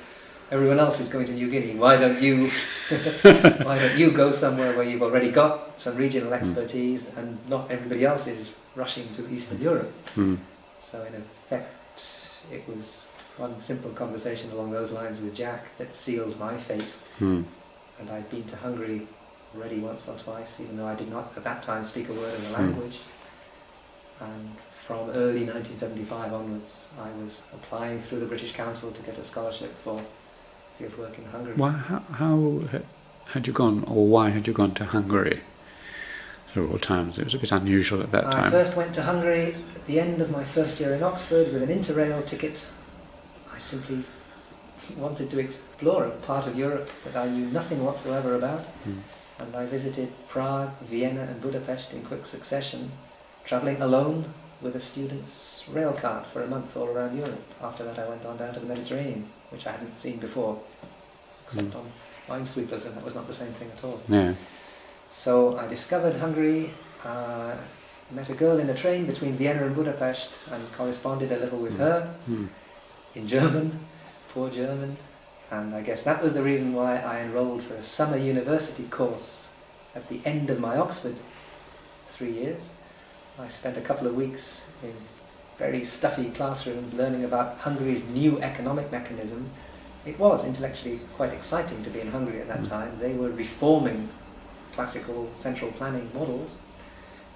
everyone else is going to New Guinea, why don't you go somewhere where you've already got some regional expertise and not everybody else is rushing to Eastern Europe. So in effect it was one simple conversation along those lines with Jack that sealed my fate. And I'd been to Hungary already once or twice, even though I did not at that time speak a word of the language. And from early 1975 onwards, I was applying through the British Council to get a scholarship for field work in Hungary. How had you gone, or why had you gone to Hungary several times? It was a bit unusual at that time. I first went to Hungary at the end of my first year in Oxford with an Interrail ticket. I simply wanted to explore a part of Europe that I knew nothing whatsoever about. And I visited Prague, Vienna and Budapest in quick succession, travelling alone with a student's rail cart for a month all around Europe. After that I went on down to the Mediterranean, which I hadn't seen before, except on minesweepers, and that was not the same thing at all. So I discovered Hungary, met a girl in a train between Vienna and Budapest and corresponded a little with her in German, poor German, and I guess that was the reason why I enrolled for a summer university course at the end of my Oxford 3 years. I spent a couple of weeks in very stuffy classrooms learning about Hungary's new economic mechanism. It was intellectually quite exciting to be in Hungary at that time. They were reforming classical central planning models,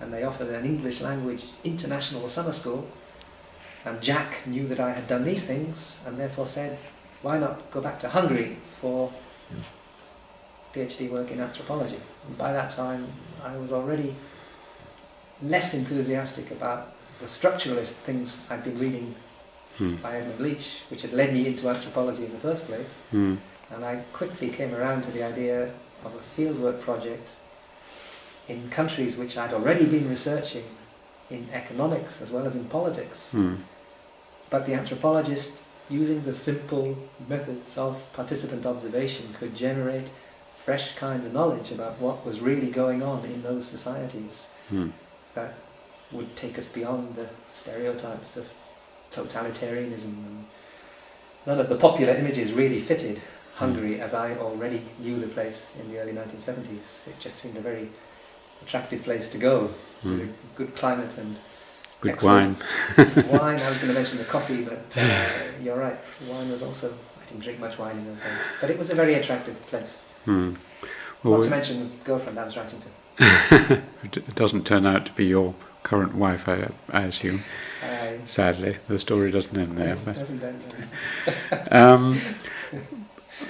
and they offered an English language international summer school. And Jack knew that I had done these things and therefore said, why not go back to Hungary for PhD work in anthropology? And by that time I was already less enthusiastic about the structuralist things I'd been reading by Edmund Leach, which had led me into anthropology in the first place. And I quickly came around to the idea of a fieldwork project in countries which I'd already been researching in economics as well as in politics. But the anthropologist, using the simple methods of participant observation, could generate fresh kinds of knowledge about what was really going on in those societies that would take us beyond the stereotypes of totalitarianism. And none of the popular images really fitted Hungary as I already knew the place in the early 1970s. It just seemed a very attractive place to go. With a good climate and Good wine. Wine, I was going to mention the coffee, but you're right. Wine was also, I didn't drink much wine in those days. But it was a very attractive place. Well, Not to mention the girlfriend I was writing to. It doesn't turn out to be your current wife, I assume. Sadly, the story doesn't end there. It doesn't end there.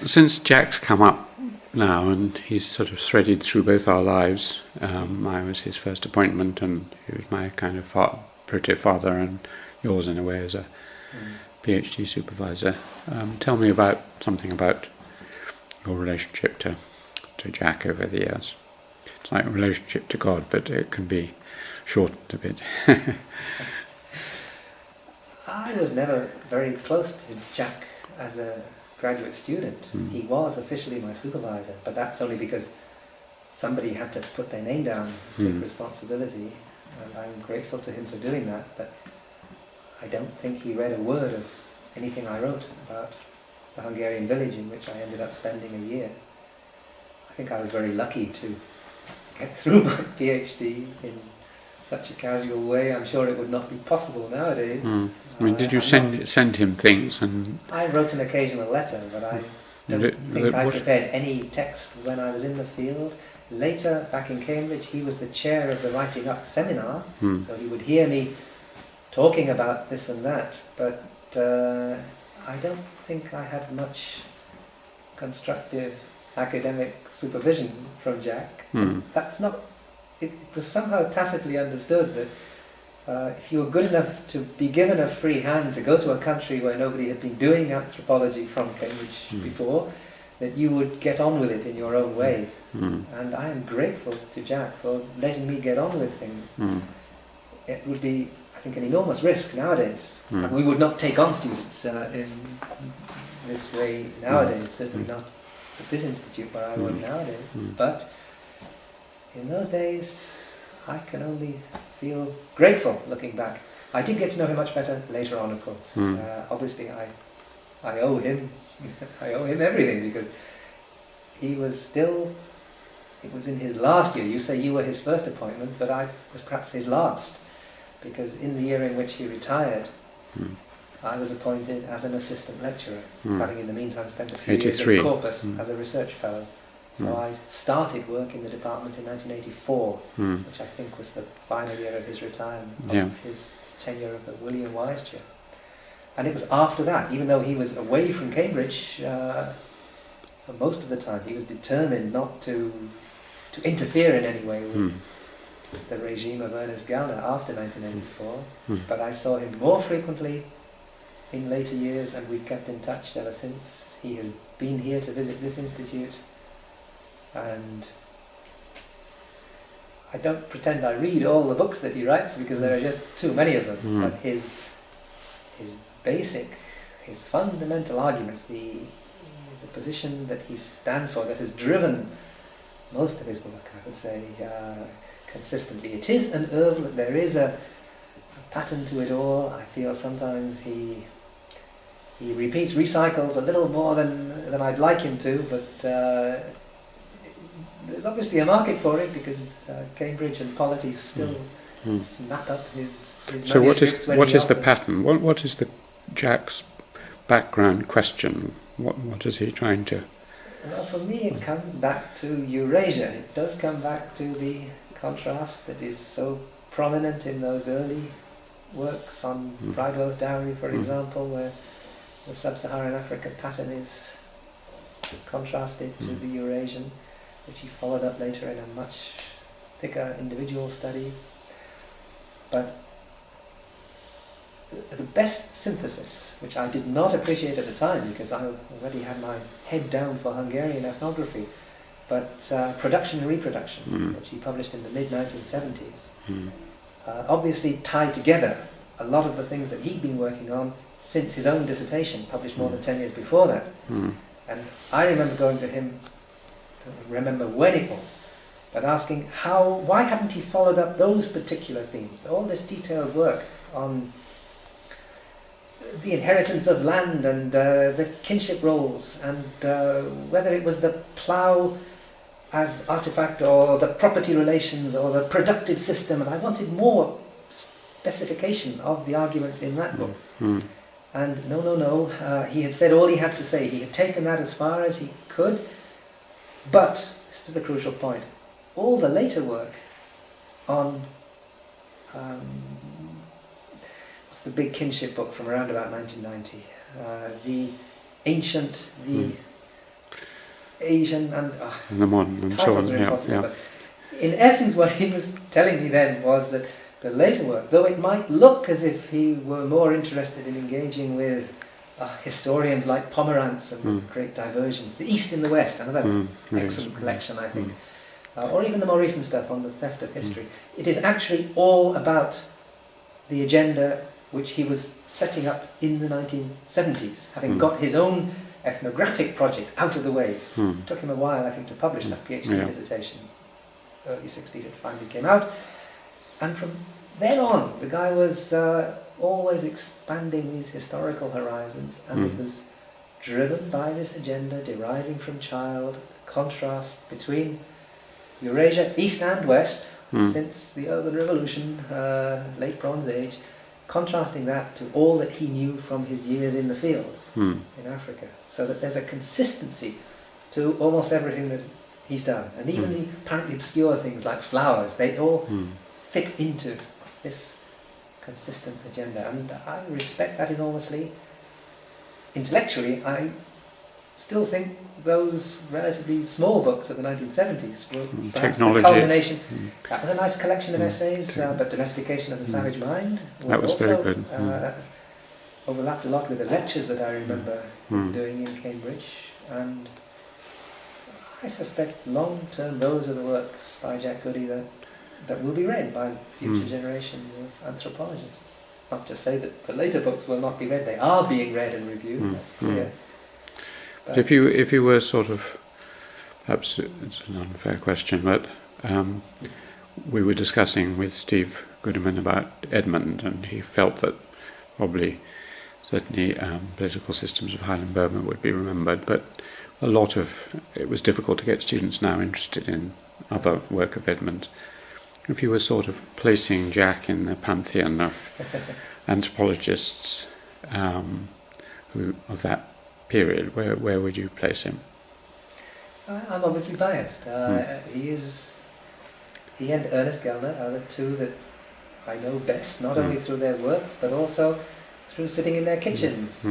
Since Jack's come up now and he's sort of threaded through both our lives, I was his first appointment and he was my kind of proto father and yours in a way as a PhD supervisor. Tell me about something about your relationship to Jack over the years. It's like a relationship to God, but it can be shortened a bit. I was never very close to Jack as a graduate student. He was officially my supervisor, but that's only because somebody had to put their name down and take responsibility, and I'm grateful to him for doing that, but I don't think he read a word of anything I wrote about the Hungarian village in which I ended up spending a year. I think I was very lucky to get through my PhD in such a casual way. I'm sure it would not be possible nowadays. I mean, did you send him things? And I wrote an occasional letter, but I don't think I prepared any text when I was in the field. Later, back in Cambridge, he was the chair of the Writing Up seminar, so he would hear me talking about this and that, but I don't think I had much constructive academic supervision from Jack. That's not. It was somehow tacitly understood that if you were good enough to be given a free hand to go to a country where nobody had been doing anthropology from Cambridge before, that you would get on with it in your own way. And I am grateful to Jack for letting me get on with things. It would be, I think, an enormous risk nowadays. And we would not take on students in this way nowadays, certainly not at this institute where I work nowadays. But in those days, I can only feel grateful looking back. I did get to know him much better later on, of course. Obviously, I owe him I owe him everything, because he was still, it was in his last year. You say you were his first appointment, but I was perhaps his last, because in the year in which he retired, I was appointed as an assistant lecturer, having in the meantime spent a few years at Corpus as a research fellow. So I started work in the department in 1984, which I think was the final year of his retirement, of his tenure of the William Wise Chair. And it was after that, even though he was away from Cambridge for most of the time, he was determined not to interfere in any way with the regime of Ernest Gellner after 1984. But I saw him more frequently in later years, and we've kept in touch ever since. He has been here to visit this institute, and I don't pretend I read all the books that he writes, because there are just too many of them. But his fundamental arguments, the position that he stands for, that has driven most of his work, I would say, consistently. It is an oeuvre. There is a pattern to it all. I feel sometimes he recycles a little more than I'd like him to, but there's obviously a market for it, because Cambridge and Polity still snap up his So what is the pattern? What is the Jack's background question? What is he trying to? Well, for me, it comes back to Eurasia. It does come back to the contrast that is so prominent in those early works on Bridewell's Dowry, for example, where the sub-Saharan Africa pattern is contrasted to the Eurasian, which he followed up later in a much thicker individual study. But the best synthesis, which I did not appreciate at the time because I already had my head down for Hungarian ethnography, but Production and Reproduction, which he published in the mid-1970s, obviously tied together a lot of the things that he'd been working on since his own dissertation, published more than 10 years before that. And I remember going to him, I don't remember when it was, but asking why hadn't he followed up those particular themes, all this detailed work on the inheritance of land and the kinship roles, and whether it was the plough as artifact or the property relations or the productive system, and I wanted more specification of the arguments in that book. And no, he had said all he had to say. He had taken that as far as he could, but, this is the crucial point, all the later work on what's the big kinship book from around about 1990, the ancient, the Asian, and the modern, and so on. But in essence, what he was telling me then was that the later work, though it might look as if he were more interested in engaging with historians like Pomerantz and Great Divergence, The East in the West, another excellent collection, I think, or even the more recent stuff on the theft of history, it is actually all about the agenda which he was setting up in the 1970s, having got his own ethnographic project out of the way. It took him a while, I think, to publish that PhD dissertation. Early 60s it finally came out. And from then on, the guy was always expanding these historical horizons, and it was driven by this agenda deriving from Child, contrast between Eurasia, East and West, since the Urban Revolution, late Bronze Age, contrasting that to all that he knew from his years in the field in Africa, so that there's a consistency to almost everything that he's done. And even the apparently obscure things like flowers, they all fit into this consistent agenda, and I respect that enormously. Intellectually, I still think those relatively small books of the 1970s were perhaps the culmination. That was a nice collection of essays, but Domestication of the Savage Mind was also very good. Overlapped a lot with the lectures that I remember doing in Cambridge, and I suspect long-term those are the works by Jack Goody that will be read by future generations of anthropologists. Not to say that the later books will not be read, they are being read and reviewed, that's clear. But if you were sort of, perhaps it's an unfair question, but we were discussing with Steve Goodman about Edmund, and he felt that probably certainly political systems of Highland Burma would be remembered, but it was difficult to get students now interested in other work of Edmund. If you were sort of placing Jack in the pantheon of anthropologists of that period, where would you place him? I'm obviously biased. He and Ernest Gellner are the two that I know best, not only through their works, but also through sitting in their kitchens,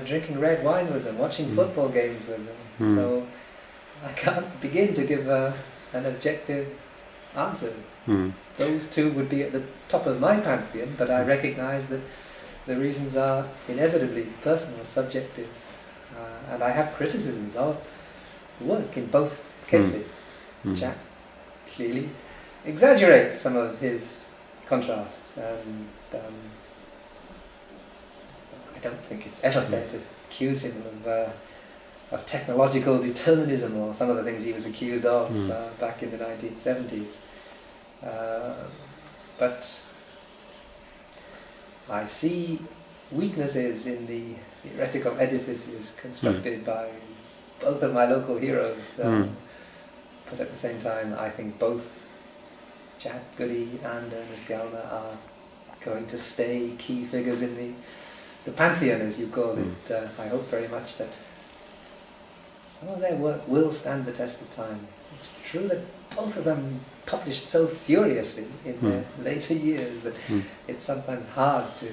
drinking red wine with them, watching football games with them. So I can't begin to give an objective answer. Those two would be at the top of my pantheon, but I recognise that the reasons are inevitably personal, subjective, and I have criticisms of the work in both cases. Jack clearly exaggerates some of his contrasts, and I don't think it's ever fair to accuse him of technological determinism or some of the things he was accused of back in the 1970s. But I see weaknesses in the theoretical edifices constructed by both of my local heroes. But at the same time, I think both Jack Goody and Ernest Gellner are going to stay key figures in the pantheon, as you call it. I hope very much that some of their work will stand the test of time. It's true that both of them published so furiously in their later years that it's sometimes hard to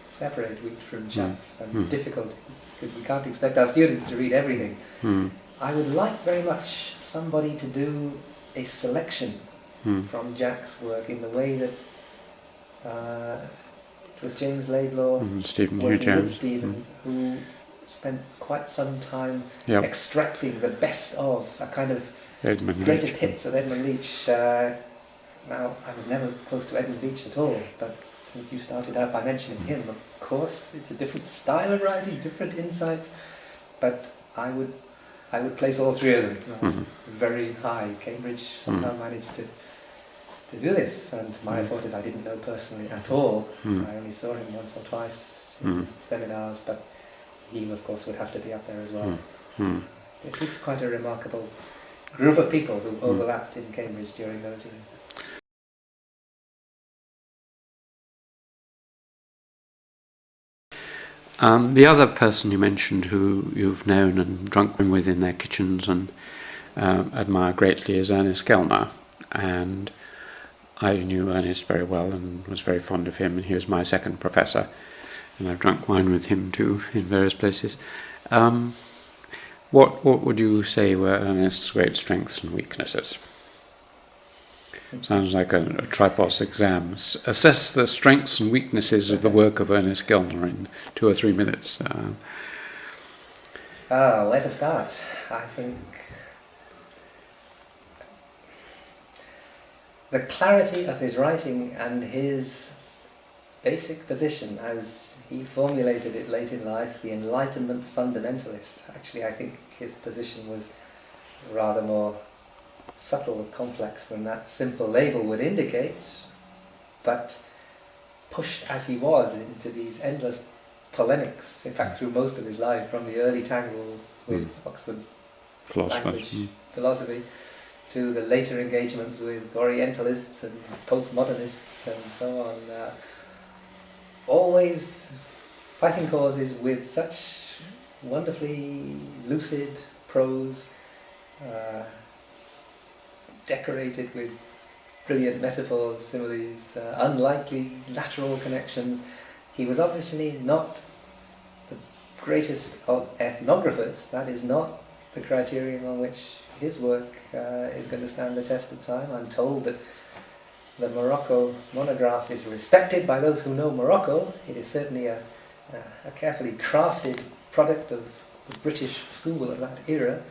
separate wheat from chaff, and difficult because we can't expect our students to read everything. I would like very much somebody to do a selection from Jack's work in the way that it was James Laidlaw, Stephen Hugh working with Jones, Stephen, who spent quite some time Yep. extracting the best of a kind of Edmund greatest Leach. hits of Edmund Leach. Now, I was never close to Edmund Leach at all, but since you started out by mentioning him, of course, it's a different style of writing, different insights, but I would place all three of them very high. Cambridge somehow managed to do this, and my fault is I didn't know personally at all. I only saw him once or twice in seminars, but he, of course, would have to be up there as well. It is quite a remarkable group of people who overlapped in Cambridge during those years. The other person you mentioned who you've known and drunk with in their kitchens and admire greatly is Ernest Gellner, and I knew Ernest very well and was very fond of him, and he was my second professor, and I've drunk wine with him too in various places. What would you say were Ernest's great strengths and weaknesses? Sounds like a Tripos exam. Assess the strengths and weaknesses of the work of Ernest Gellner in 2 or 3 minutes. Where to start? I think the clarity of his writing and his basic position as he formulated it late in life, the Enlightenment fundamentalist. Actually, I think his position was rather more subtle, complex than that simple label would indicate, but pushed as he was into these endless polemics, in fact through most of his life, from the early tangle with Oxford language philosophy to the later engagements with Orientalists and postmodernists and so on, always fighting causes with such wonderfully lucid prose, decorated with brilliant metaphors, similes, unlikely lateral connections. He was obviously not the greatest of ethnographers. That is not the criterion on which his work is going to stand the test of time. I'm told that the Morocco monograph is respected by those who know Morocco. It is certainly a carefully crafted product of the British school of that era,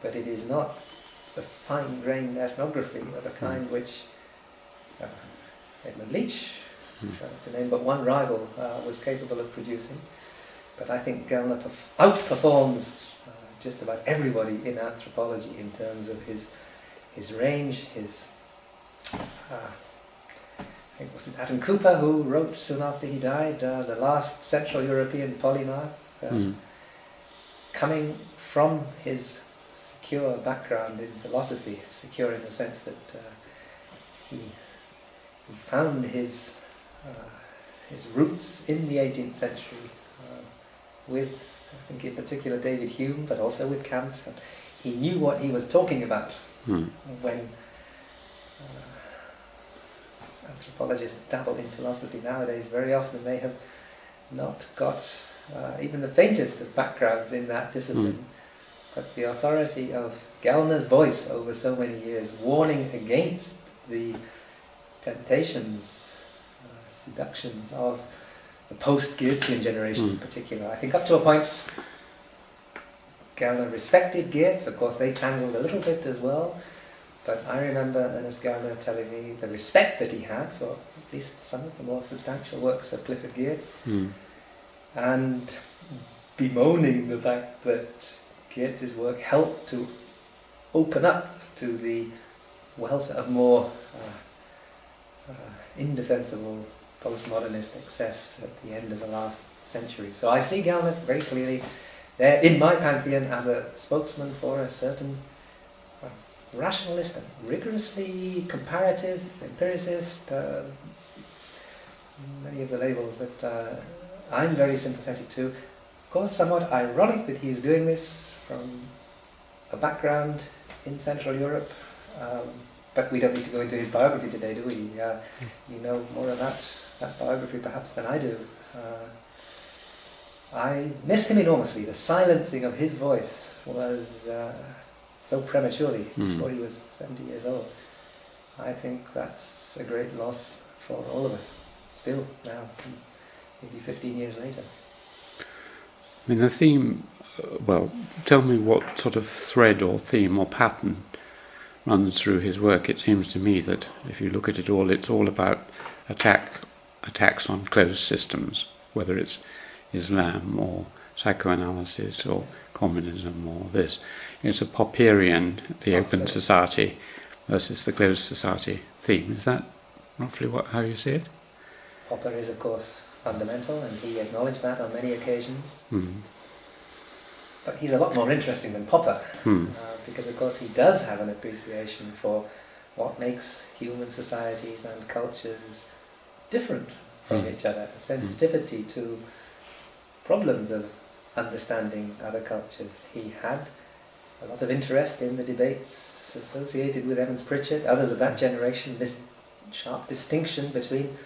but it is not the fine-grained ethnography of a kind which Edmund Leach, to name but one rival, was capable of producing. But I think Gellner outperforms just about everybody in anthropology in terms of his range, his... I think was it Adam Cooper who wrote soon after he died, the last Central European polymath, coming from his secure background in philosophy, secure in the sense that he found his roots in the 18th century with, I think in particular, David Hume, but also with Kant. And he knew what he was talking about when anthropologists dabble in philosophy nowadays. Very often they have not got even the faintest of backgrounds in that discipline. But the authority of Gellner's voice over so many years, warning against the temptations, seductions of the post-Geertzian generation in particular. I think up to a point Gellner respected Geertz. Of course they tangled a little bit as well, but I remember Ernest Gellner telling me the respect that he had for at least some of the more substantial works of Clifford Geertz, and bemoaning the fact that Geertz's work helped to open up to the welter of more indefensible postmodernist excess at the end of the last century. So I see Gellner very clearly there in my pantheon as a spokesman for a certain rationalist and rigorously comparative empiricist, many of the labels that I'm very sympathetic to. Of course, somewhat ironic that he's doing this from a background in Central Europe, but we don't need to go into his biography today, do we? You know more about that biography perhaps than I do. I missed him enormously. The silencing of his voice was so prematurely, before he was 70 years old. I think that's a great loss for all of us, still now. maybe 15 years later. I mean, the theme, well, tell me what sort of thread or theme or pattern runs through his work. It seems to me that if you look at it all, it's all about attacks on closed systems, whether it's Islam or psychoanalysis or communism or this. It's a Popperian, the open society versus the closed society theme. Is that roughly how you see it? Popper is, of course, fundamental, and he acknowledged that on many occasions. But he's a lot more interesting than Popper, because, of course, he does have an appreciation for what makes human societies and cultures different from each other, a sensitivity to problems of understanding other cultures. He had a lot of interest in the debates associated with Evans Pritchard, others of that generation, this sharp distinction between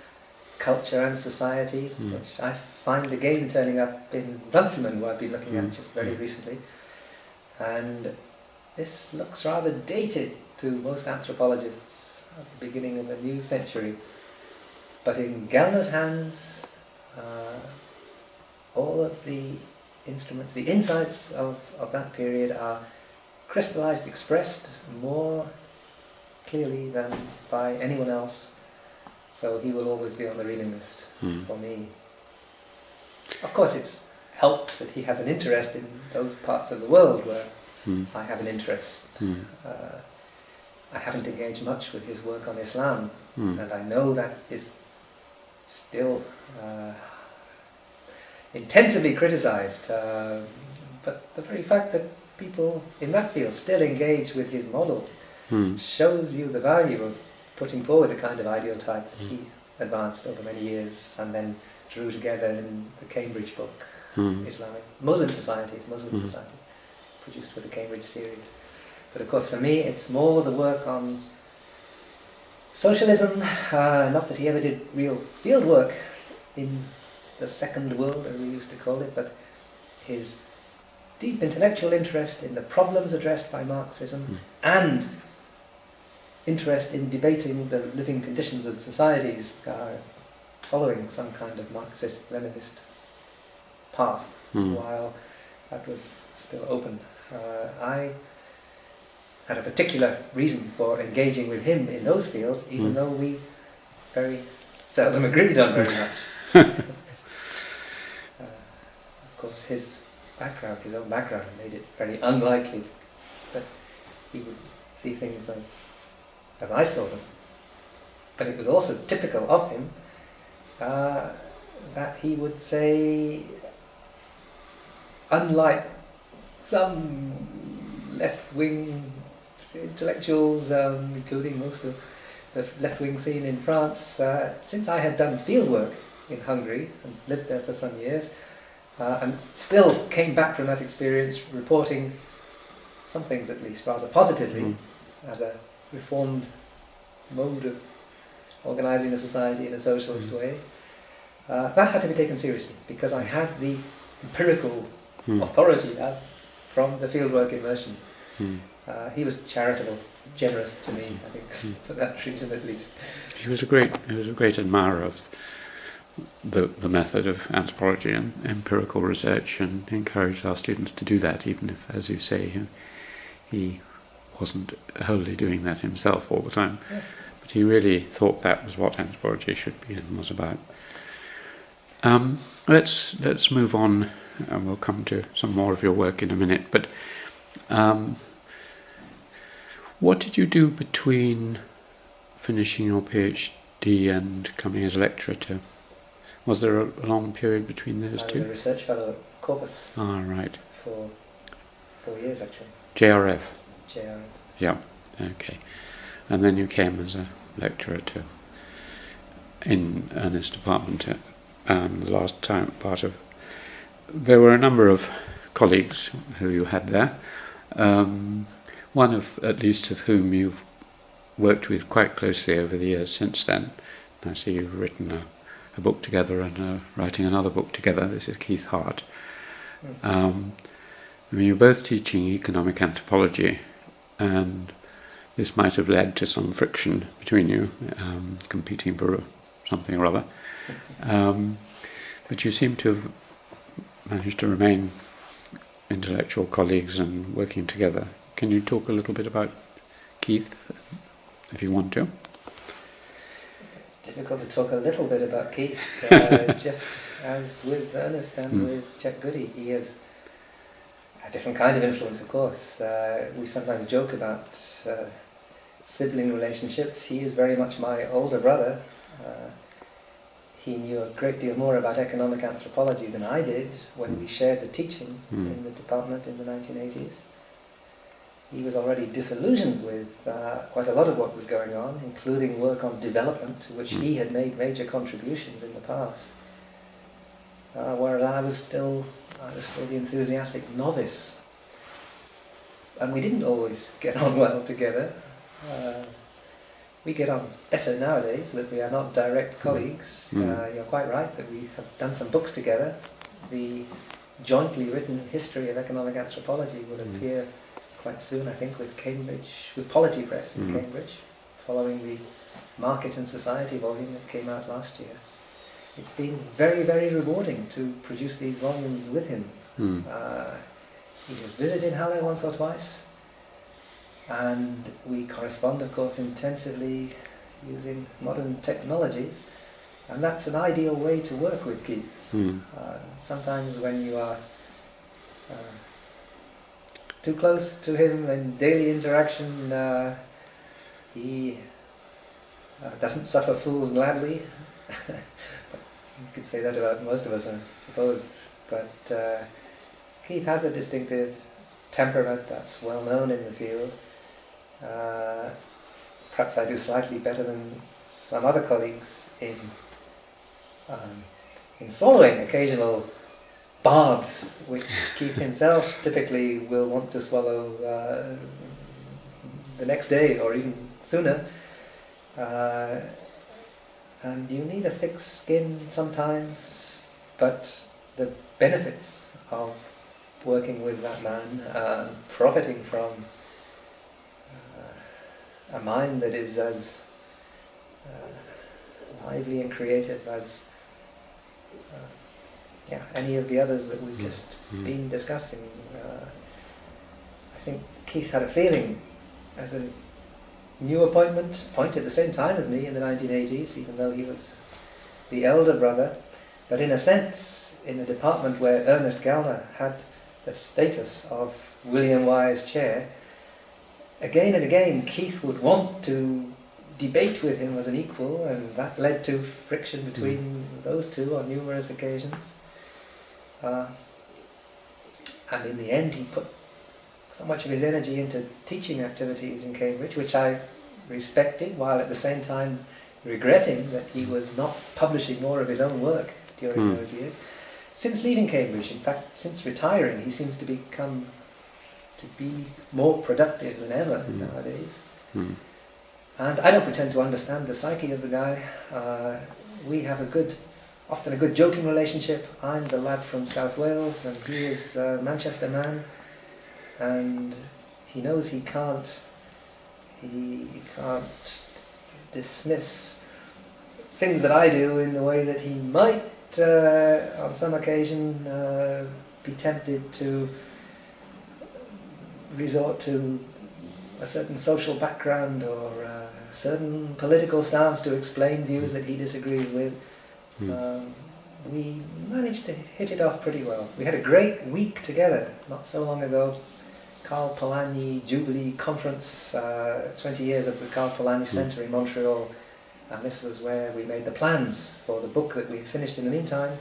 culture and society, which I find again turning up in Runciman, who I've been looking at just very recently. And this looks rather dated to most anthropologists at the beginning of the new century. But in Gellner's hands, all of the instruments, the insights of that period are crystallized, expressed more clearly than by anyone else. So he will always be on the reading list for me. Of course, it's helped that he has an interest in those parts of the world where I have an interest. I haven't engaged much with his work on Islam, and I know that is still intensively criticized. But the very fact that people in that field still engage with his model shows you the value of putting forward the kind of ideal type that he advanced over many years and then drew together in the Cambridge book, Islamic Muslim Society, produced with the Cambridge series. But of course for me it's more the work on socialism, not that he ever did real field work in the second world as we used to call it, but his deep intellectual interest in the problems addressed by Marxism and interest in debating the living conditions of societies following some kind of Marxist-Leninist path while that was still open. I had a particular reason for engaging with him in those fields, even though we very seldom agreed on very much. Of course, his own background, made it very unlikely that he would see things as I saw them. But it was also typical of him that he would say, unlike some left-wing intellectuals, including most of the left-wing scene in France, since I had done fieldwork in Hungary and lived there for some years, and still came back from that experience reporting some things at least rather positively as a reformed mode of organising a society in a socialist way, that had to be taken seriously because I had the empirical authority from the fieldwork immersion. He was charitable, generous to me, I think, for that reason at least. He was a great admirer of the method of anthropology and empirical research, and encouraged our students to do that, even if, as you say, he wasn't wholly doing that himself all the time. Yeah. But he really thought that was what anthropology should be and was about. Let's move on, and we'll come to some more of your work in a minute. But what did you do between finishing your PhD and coming as a lecturer to? Was there a long period between those two? I was a research fellow at Corpus. Ah, right. For 4 years, actually. JRF? JRF. Yeah, okay. And then you came as a lecturer in Ernest's department the last part of... There were a number of colleagues who you had there, one of, at least of whom you've worked with quite closely over the years since then. I see you've written a book together and writing another book together. This is Keith Hart. I mean, you're both teaching economic anthropology, and this might have led to some friction between you, competing for something or other. But you seem to have managed to remain intellectual colleagues and working together. Can you talk a little bit about Keith, if you want to? It's difficult to talk a little bit about Keith, just as with Ernest and with Jack Goody. He is a different kind of influence, of course. We sometimes joke about sibling relationships. He is very much my older brother. He knew a great deal more about economic anthropology than I did when we shared the teaching in the department in the 1980s. He was already disillusioned with quite a lot of what was going on, including work on development, to which he had made major contributions in the past. Whereas I was still the enthusiastic novice. And we didn't always get on well together. We get on better nowadays, that we are not direct colleagues. You're quite right that we have done some books together. The jointly written history of economic anthropology will appear quite soon, I think, with Cambridge, with Polity Press in Cambridge, following the Market and Society volume that came out last year. It's been very, very rewarding to produce these volumes with him. He has visited Halle once or twice, and we correspond, of course, intensively using modern technologies, and that's an ideal way to work with Keith. Sometimes when you are too close to him in daily interaction, he doesn't suffer fools gladly. You could say that about most of us, I suppose, but Keith has a distinctive temperament that's well known in the field. Perhaps I do slightly better than some other colleagues in swallowing occasional barbs, which Keith himself typically will want to swallow the next day or even sooner. And you need a thick skin sometimes, but the benefits of working with that man, profiting from a mind that is as lively and creative as any of the others that we've just been discussing. I think Keith had a feeling as a new appointed at the same time as me in the 1980s, even though he was the elder brother, but in a sense, in a department where Ernest Gallner had the status of William Wy's chair, again and again Keith would want to debate with him as an equal, and that led to friction between those two on numerous occasions. And in the end he put so much of his energy into teaching activities in Cambridge, which I respected, while at the same time regretting that he was not publishing more of his own work during those years. Since leaving Cambridge, in fact, since retiring, he seems to be more productive than ever nowadays. And I don't pretend to understand the psyche of the guy. We have often a good joking relationship. I'm the lad from South Wales, and he is a Manchester man. And he knows he can't dismiss things that I do in the way that he might, on some occasion, be tempted to resort to a certain social background or a certain political stance to explain views that he disagrees with. We managed to hit it off pretty well. We had a great week together not so long ago. Carl Polanyi Jubilee Conference, 20 years of the Carl Polanyi Centre in Montreal, and this was where we made the plans for the book that we finished in the meantime,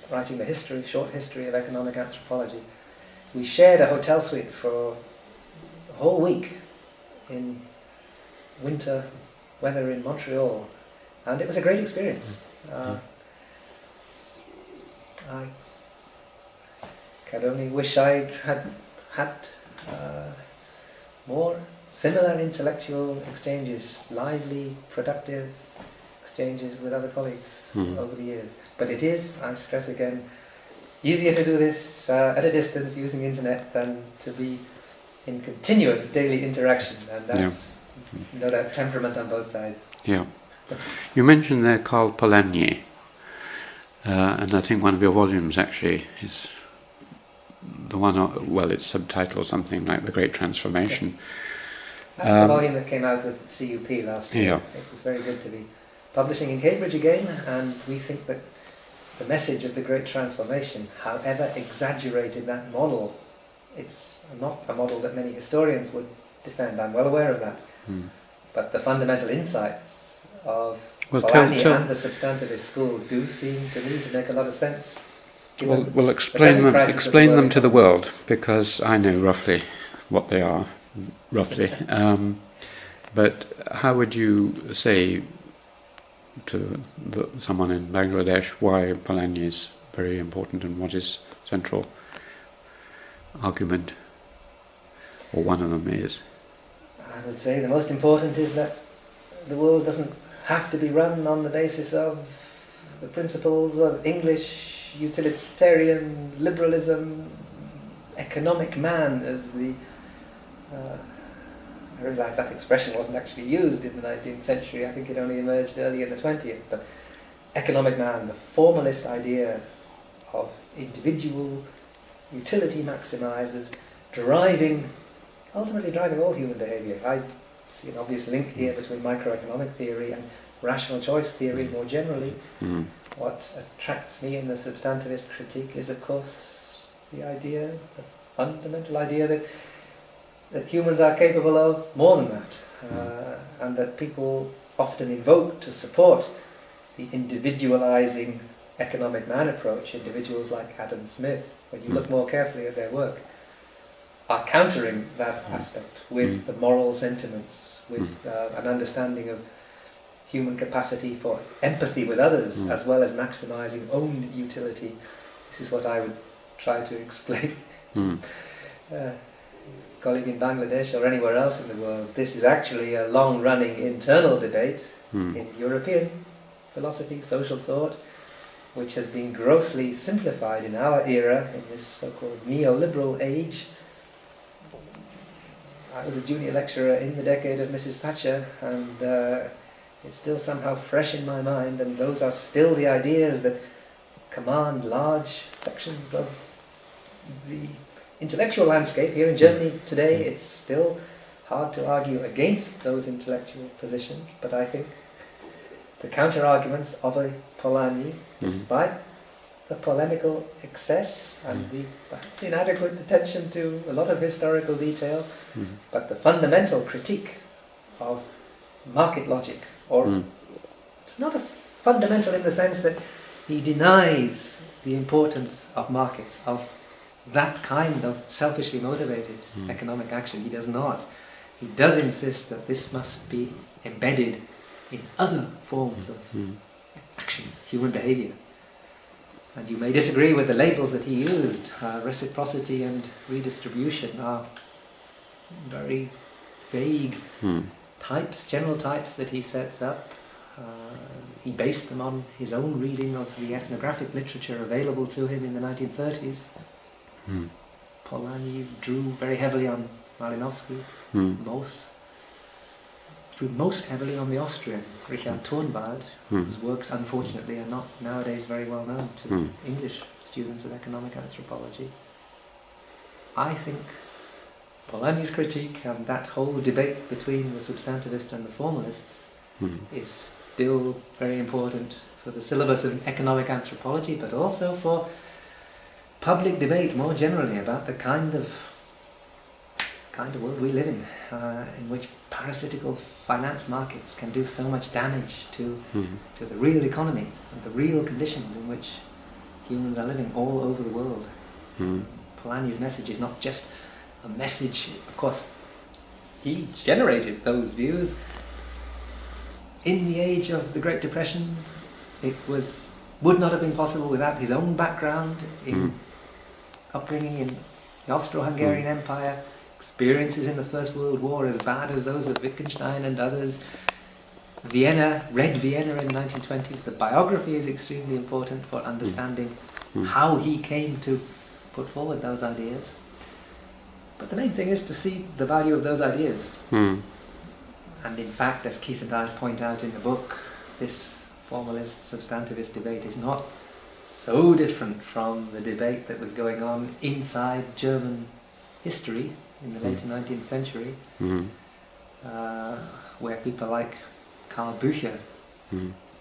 writing the short history of economic anthropology. We shared a hotel suite for a whole week in winter weather in Montreal, and it was a great experience. I could only wish I had more similar intellectual exchanges, lively, productive exchanges with other colleagues over the years. But it is, I stress again, easier to do this at a distance using internet than to be in continuous daily interaction, and that's no doubt temperament on both sides. Yeah. You mentioned there Carl Polanyi. And I think one of your volumes actually is the one, well, it's subtitled something like The Great Transformation. Yes. That's the volume that came out with CUP last year. Yeah. It was very good to be publishing in Cambridge again, and we think that the message of the Great Transformation, however exaggerated that model, it's not a model that many historians would defend. I'm well aware of that. But the fundamental insights of Polanyi and the substantivist school do seem to me to make a lot of sense. Well, explain them to the world, because I know roughly what they are, roughly. But how would you say to someone in Bangladesh why Polanyi is very important and what his central argument, or one of them, is? I would say the most important is that the world doesn't have to be run on the basis of the principles of English utilitarian liberalism, economic man, as the I realise that expression wasn't actually used in the 19th century. I think it only emerged early in the 20th. But economic man, the formalist idea of individual utility maximisers ultimately driving all human behaviour. I see an obvious link here between microeconomic theory and rational choice theory more generally. What attracts me in the substantivist critique is, of course, the fundamental idea that humans are capable of more than that, and that people often invoke to support the individualising economic man approach. Individuals like Adam Smith, when you look more carefully at their work, are countering that aspect with the moral sentiments, with an understanding of human capacity for empathy with others, as well as maximising own utility. This is what I would try to explain to a colleague in Bangladesh or anywhere else in the world. This is actually a long-running internal debate in European philosophy, social thought, which has been grossly simplified in our era, in this so-called neoliberal age. I was a junior lecturer in the decade of Mrs. Thatcher, and it's still somehow fresh in my mind, and those are still the ideas that command large sections of the intellectual landscape here in Germany today. It's still hard to argue against those intellectual positions, but I think the counter-arguments of a Polanyi, despite the polemical excess and the perhaps inadequate attention to a lot of historical detail, but the fundamental critique of market logic, or it's not a fundamental in the sense that he denies the importance of markets, of that kind of selfishly motivated economic action. He does not. He does insist that this must be embedded in other forms of action, human behaviour. And you may disagree with the labels that he used. Reciprocity and redistribution are very vague types, general types that he sets up. He based them on his own reading of the ethnographic literature available to him in the 1930s. Polanyi drew very heavily on Malinowski, drew most heavily on the Austrian, Richard Thornwald, whose works unfortunately are not nowadays very well known to English students of economic anthropology. I think Polanyi's critique and that whole debate between the substantivists and the formalists is still very important for the syllabus of economic anthropology, but also for public debate more generally about the kind of world we live in which parasitical finance markets can do so much damage to the real economy and the real conditions in which humans are living all over the world. Polanyi's message is not just a message. Of course, he generated those views in the age of the Great Depression. It would not have been possible without his own background in upbringing in the Austro-Hungarian Empire, experiences in the First World War as bad as those of Wittgenstein and others. Vienna, Red Vienna in the 1920s. The biography is extremely important for understanding how he came to put forward those ideas. But the main thing is to see the value of those ideas. And in fact, as Keith and I point out in the book, this formalist substantivist debate is not so different from the debate that was going on inside German history in the later 19th century, where people like Karl Bücher,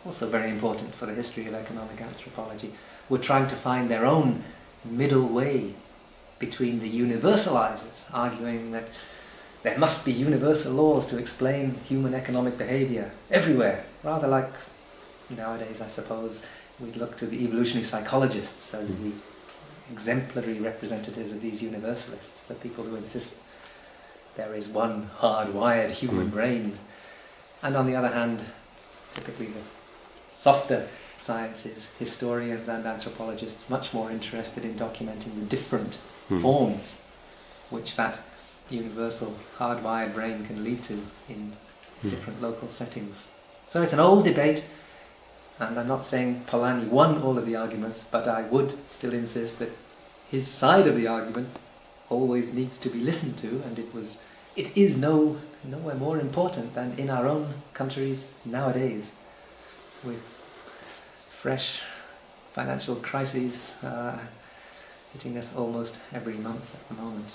also very important for the history of economic anthropology, were trying to find their own middle way between the universalizers, arguing that there must be universal laws to explain human economic behavior everywhere, rather like nowadays, I suppose, we'd look to the evolutionary psychologists as the exemplary representatives of these universalists, the people who insist there is one hardwired human brain. And on the other hand, typically the softer sciences, historians and anthropologists, much more interested in documenting the different forms which that universal hardwired brain can lead to in different local settings. So it's an old debate, and I'm not saying Polanyi won all of the arguments, but I would still insist that his side of the argument always needs to be listened to, and it is nowhere more important than in our own countries nowadays, with fresh financial crises hitting us almost every month at the moment.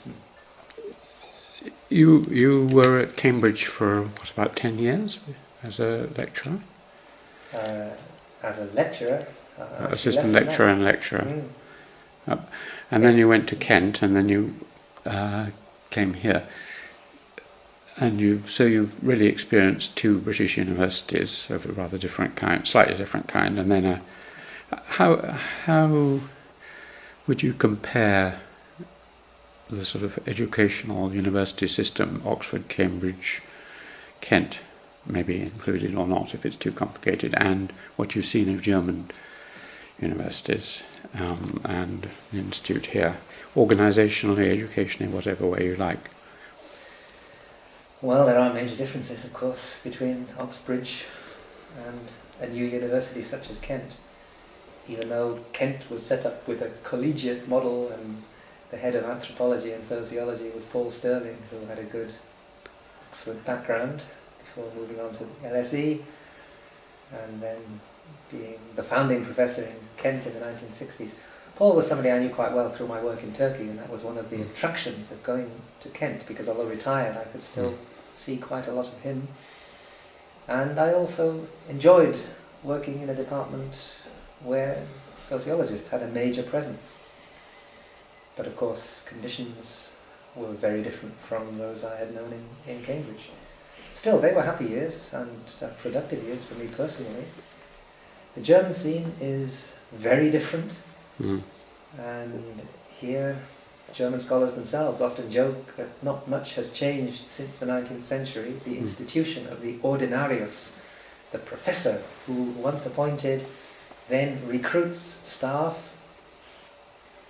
You were at Cambridge for what, about 10 years as a lecturer? As a lecturer, assistant lecturer and lecturer. And then you went to Kent, and then you came here. And you've really experienced two British universities of a rather different kind, slightly different kind. And then how would you compare the sort of educational university system, Oxford, Cambridge, Kent, maybe included or not if it's too complicated, and what you've seen of German universities and the institute here, organisationally, educationally, whatever way you like? Well, there are major differences, of course, between Oxbridge and a new university such as Kent. Even though Kent was set up with a collegiate model and the head of anthropology and sociology was Paul Stirling, who had a good Oxford background before moving on to LSE and then being the founding professor in Kent in the 1960s. Paul was somebody I knew quite well through my work in Turkey, and that was one of the attractions of going to Kent, because although retired I could still see quite a lot of him. And I also enjoyed working in a department where sociologists had a major presence. But of course conditions were very different from those I had known in Cambridge. Still, they were happy years and productive years for me personally. The German scene is very different, and here German scholars themselves often joke that not much has changed since the 19th century. The institution of the ordinarius, the professor who, once appointed, then recruits staff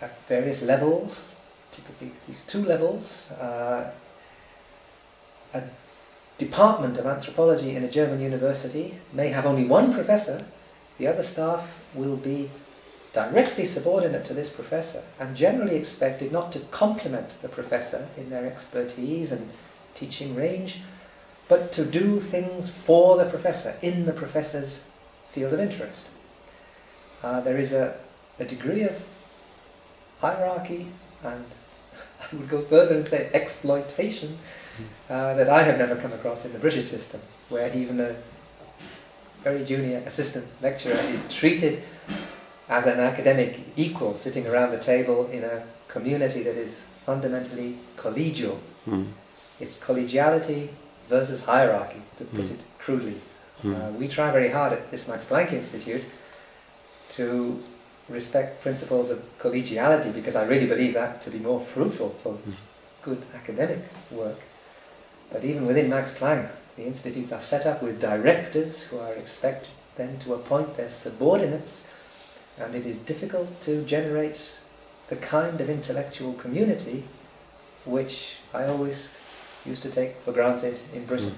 at various levels, typically these two levels. A department of anthropology in a German university may have only one professor. The other staff will be directly subordinate to this professor and generally expected not to complement the professor in their expertise and teaching range, but to do things for the professor in the professor's field of interest. There is a degree of hierarchy, and I would go further and say exploitation, that I have never come across in the British system, where even a very junior assistant lecturer is treated as an academic equal, sitting around the table in a community that is fundamentally collegial. It's collegiality versus hierarchy, to put it crudely. We try very hard at this Max Planck Institute to respect principles of collegiality, because I really believe that to be more fruitful for good academic work. But even within Max Planck, the institutes are set up with directors who are expected then to appoint their subordinates, and it is difficult to generate the kind of intellectual community which I always used to take for granted in Britain.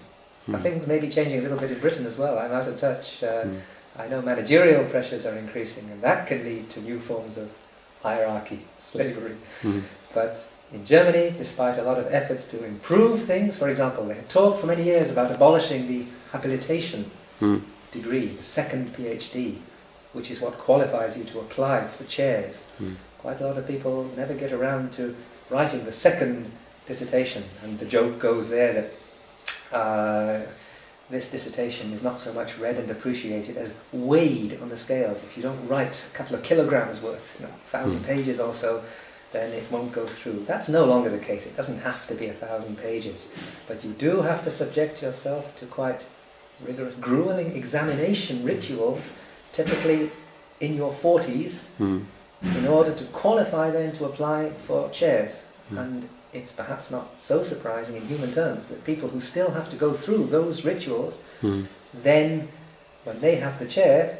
Now, things may be changing a little bit in Britain as well. I'm out of touch. I know managerial pressures are increasing, and that can lead to new forms of hierarchy, slavery. But in Germany, despite a lot of efforts to improve things, for example, they had talked for many years about abolishing the habilitation degree, the second PhD, which is what qualifies you to apply for chairs. Quite a lot of people never get around to writing the second dissertation, and the joke goes there that this dissertation is not so much read and appreciated as weighed on the scales. If you don't write a couple of kilograms worth, 1,000 pages or so, then it won't go through. That's no longer the case. It doesn't have to be 1,000 pages, but you do have to subject yourself to quite rigorous, grueling examination rituals, typically in your 40s, in order to qualify then to apply for chairs. And it's perhaps not so surprising in human terms that people who still have to go through those rituals, then, when they have the chair,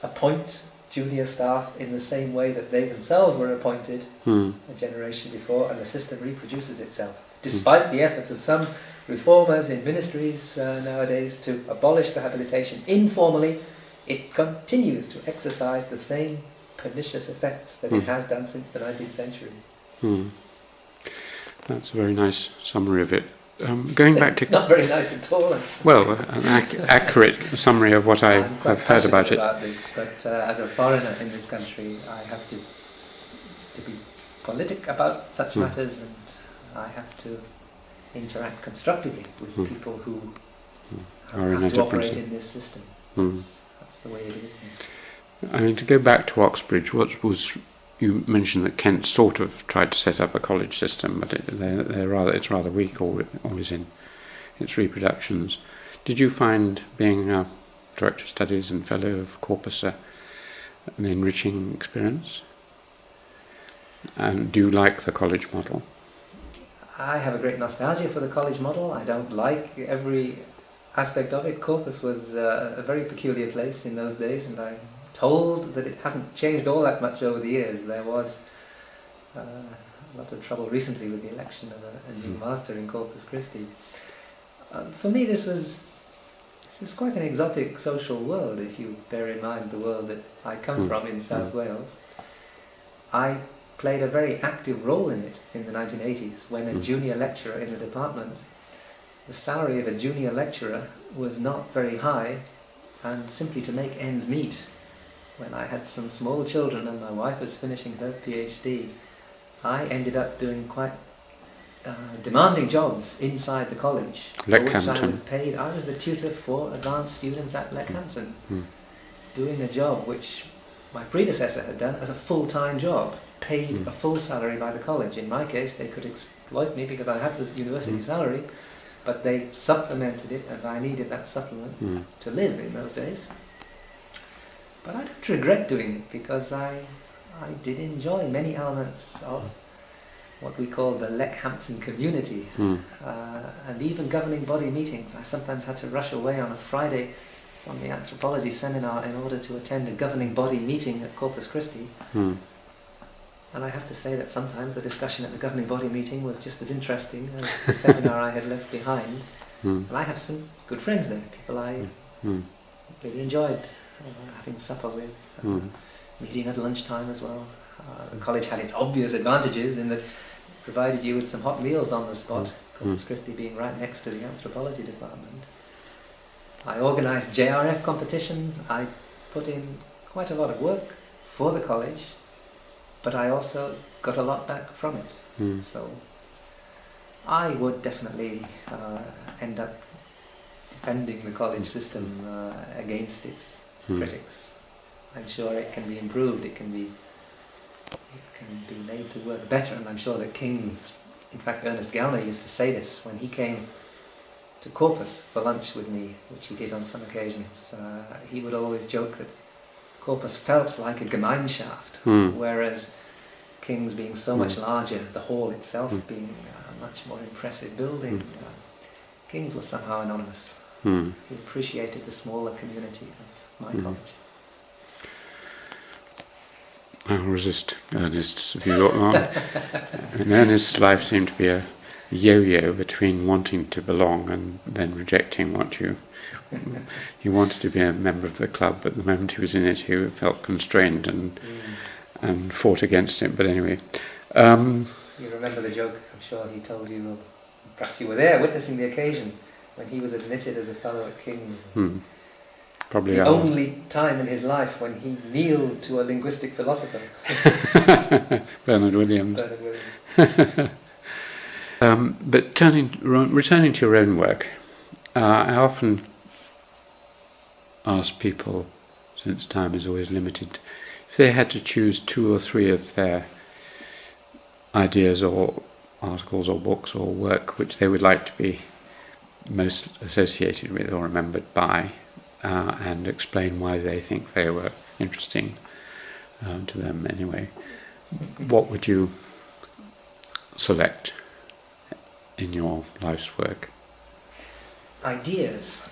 appoint junior staff in the same way that they themselves were appointed a generation before, and the system reproduces itself. Despite the efforts of some reformers in ministries nowadays to abolish the habilitation informally, it continues to exercise the same pernicious effects that it has done since the 19th century. That's a very nice summary of it. Going back to... It's not very nice at all. Well, an accurate summary of what I've heard about it. This, but as a foreigner in this country, I have to be politic about such matters, and I have to interact constructively with people who have to operate in this system. That's the way it is. I mean, to go back to Oxbridge, you mentioned that Kent sort of tried to set up a college system, but it's rather weak always in its reproductions. Did you find being a Director of Studies and Fellow of Corpus an enriching experience? And do you like the college model? I have a great nostalgia for the college model. I don't like every aspect of it. Corpus was a very peculiar place in those days, and I'm told that it hasn't changed all that much over the years. There was a lot of trouble recently with the election of a new master in Corpus Christi. For me, this was quite an exotic social world, if you bear in mind the world that I come from in South Wales. I played a very active role in it in the 1980s when a junior lecturer in the department, the salary of a junior lecturer was not very high, and simply to make ends meet, when I had some small children and my wife was finishing her PhD, I ended up doing quite demanding jobs inside the college, for which I was paid. I was the tutor for advanced students at Leckhampton, doing a job which my predecessor had done as a full-time job, paid a full salary by the college. In my case, they could exploit me because I had this university salary, but they supplemented it, and I needed that supplement to live in those days. But I don't regret doing it, because I did enjoy many elements of what we call the Leckhampton community, and even governing body meetings. I sometimes had to rush away on a Friday from the anthropology seminar in order to attend a governing body meeting at Corpus Christi. And I have to say that sometimes the discussion at the governing body meeting was just as interesting as the seminar I had left behind. And I have some good friends there, people I really enjoyed having supper with, meeting at lunchtime as well. The college had its obvious advantages in that it provided you with some hot meals on the spot, Corpus Christi being right next to the anthropology department. I organised JRF competitions. I put in quite a lot of work for the college, but I also got a lot back from it. So I would definitely end up defending the college system against its critics. I'm sure it can be improved, it can be made to work better, and I'm sure that King's, in fact Ernest Gellner used to say this when he came to Corpus for lunch with me, which he did on some occasions. He would always joke that Corpus felt like a Gemeinschaft, whereas King's being so much larger, the hall itself being a much more impressive building, King's was somehow anonymous. He appreciated the smaller community of my college. I'll resist Ernest's view. In Ernest's life seemed to be a yo-yo between wanting to belong and then rejecting what you wanted to be a member of the club, but the moment he was in it he felt constrained and fought against it. But anyway, you remember the joke, I'm sure he told you, perhaps you were there witnessing the occasion when he was admitted as a fellow at King's. Probably the old. only time in his life when he kneeled to a linguistic philosopher. Bernard Williams. Bernard Williams. But returning to your own work, I often ask people, since time is always limited, if they had to choose 2 or 3 of their ideas or articles or books or work which they would like to be most associated with or remembered by, and explain why they think they were interesting to them anyway, what would you select in your life's work? Ideas.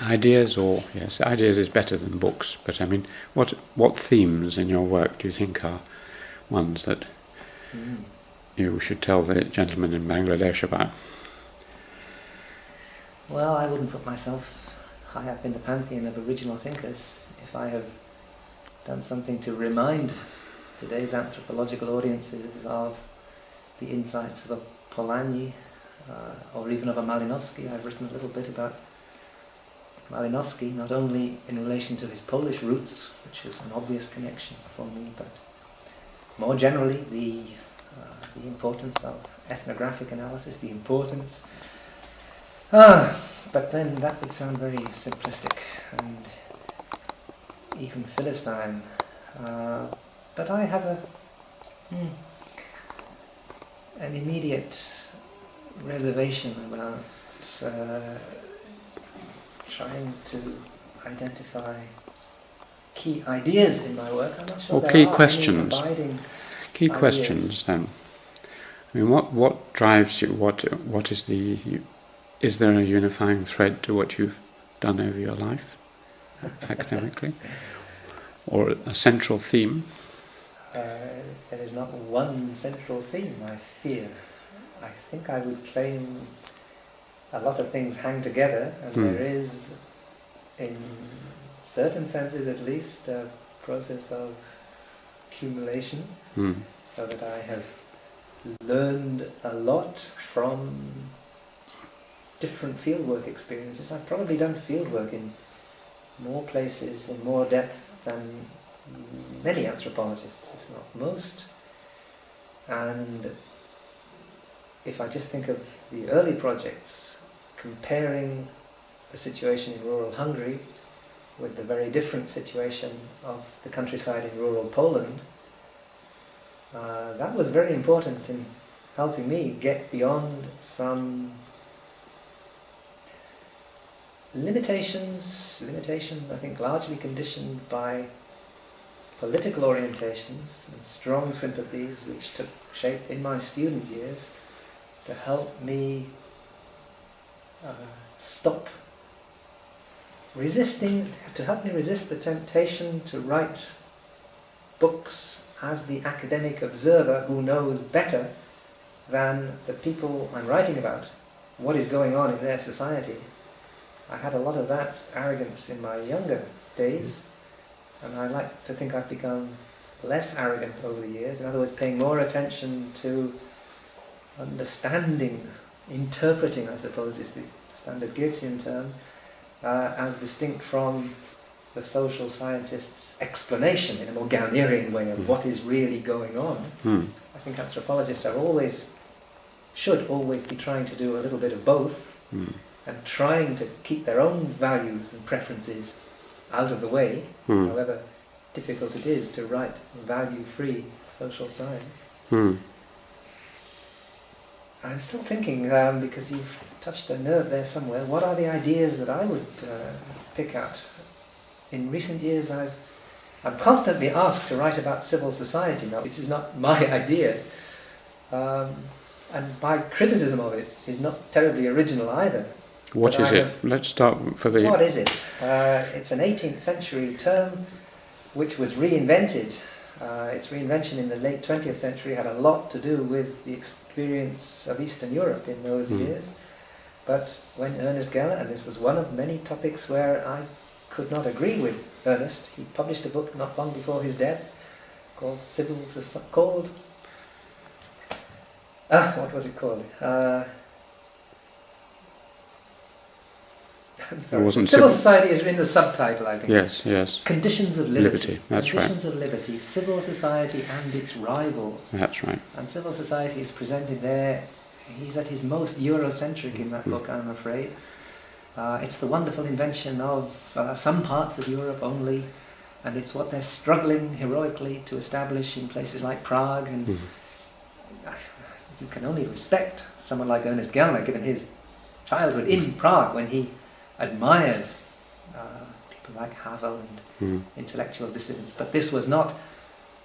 Ideas, or yes, ideas is better than books. But I mean, what themes in your work do you think are ones that you should tell the gentleman in Bangladesh about? Well, I wouldn't put myself high up in the pantheon of original thinkers. If I have done something to remind today's anthropological audiences of the insights of a Polanyi, or even of a Malinowski, I've written a little bit about Malinowski, not only in relation to his Polish roots, which was an obvious connection for me, but more generally the importance of ethnographic analysis, the importance. But then that would sound very simplistic and even Philistine. But I have an immediate reservation about trying to identify key ideas in my work. I'm not sure there key are questions. any abiding Key ideas. questions then. I mean, what drives you? What is the? Is there a unifying thread to what you've done over your life, academically, or a central theme? There is not one central theme, I fear. I think I would claim a lot of things hang together, and there is, in certain senses at least, a process of accumulation, so that I have learned a lot from different fieldwork experiences. I've probably done fieldwork in more places, in more depth than many anthropologists, if not most. And if I just think of the early projects, comparing the situation in rural Hungary with the very different situation of the countryside in rural Poland, that was very important in helping me get beyond some limitations I think largely conditioned by political orientations and strong sympathies which took shape in my student years, to help me stop resisting, to help me resist the temptation to write books as the academic observer who knows better than the people I'm writing about what is going on in their society. I had a lot of that arrogance in my younger days, and I like to think I've become less arrogant over the years. In other words, paying more attention to understanding, interpreting, I suppose is the standard Geertzian term, as distinct from the social scientist's explanation in a more Galnerian way of what is really going on. I think anthropologists should always be trying to do a little bit of both, and trying to keep their own values and preferences out of the way, however difficult it is to write value-free social science. I'm still thinking, because you've touched a nerve there somewhere, what are the ideas that I would pick out? In recent years I'm constantly asked to write about civil society. Now, this is not my idea, and my criticism of it is not terribly original either. What is it? Let's start for the... What is it? It's an 18th century term which was reinvented. Its reinvention in the late 20th century had a lot to do with the experience of Eastern Europe in those years. But when Ernest Geller, and this was one of many topics where I could not agree with Ernest, he published a book not long before his death called what was it called? I'm sorry. It wasn't Civil society is in the subtitle, I think. Yes, yes. Conditions of liberty. That's Conditions of liberty, civil society and its rivals. That's right. And civil society is presented there. He's at his most Eurocentric in that book, I'm afraid. It's the wonderful invention of some parts of Europe only, and it's what they're struggling heroically to establish in places like Prague. And you can only respect someone like Ernest Gellner, given his childhood in Prague, when he admires people like Havel and intellectual dissidents. But this was not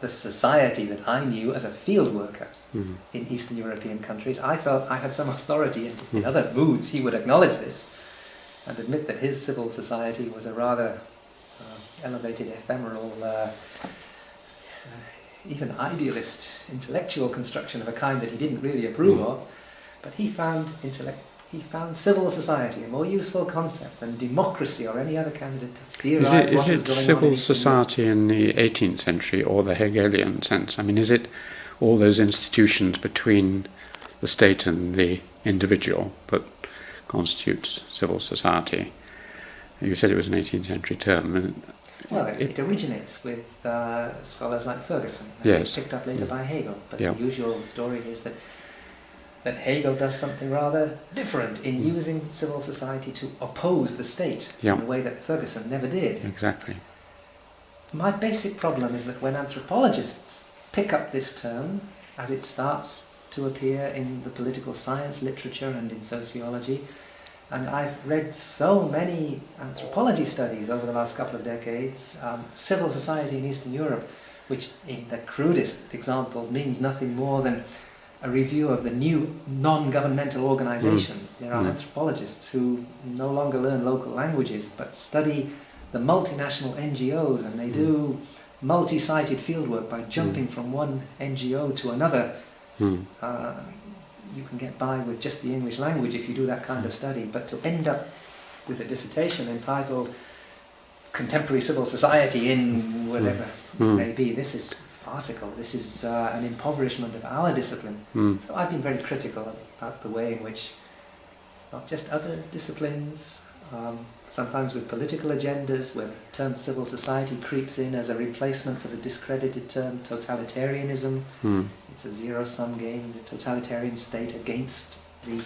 the society that I knew as a field worker in Eastern European countries. I felt I had some authority, and in other moods he would acknowledge this and admit that his civil society was a rather elevated, ephemeral, even idealist intellectual construction of a kind that he didn't really approve of. But he found civil society a more useful concept than democracy or any other candidate to theorize what was going on. Is it civil society in the 18th century or the Hegelian sense? I mean, is it all those institutions between the state and the individual that constitutes civil society? You said it was an 18th century term. Well, it originates with scholars like Ferguson, and yes. it's picked up later by Hegel. But yeah. the usual story is that Hegel does something rather different in using civil society to oppose the state in a way that Ferguson never did. Exactly. My basic problem is that when anthropologists pick up this term, as it starts to appear in the political science literature and in sociology, and I've read so many anthropology studies over the last couple of decades, civil society in Eastern Europe, which in the crudest examples means nothing more than a review of the new non-governmental organizations. There are anthropologists who no longer learn local languages but study the multinational NGOs, and they do multi-sited fieldwork by jumping from one NGO to another. You can get by with just the English language if you do that kind of study, but to end up with a dissertation entitled Contemporary Civil Society in whatever it may be, this is farcical. This is an impoverishment of our discipline. So I've been very critical about the way in which not just other disciplines, sometimes with political agendas, where the term civil society creeps in as a replacement for the discredited term totalitarianism. It's a zero-sum game, the totalitarian state against the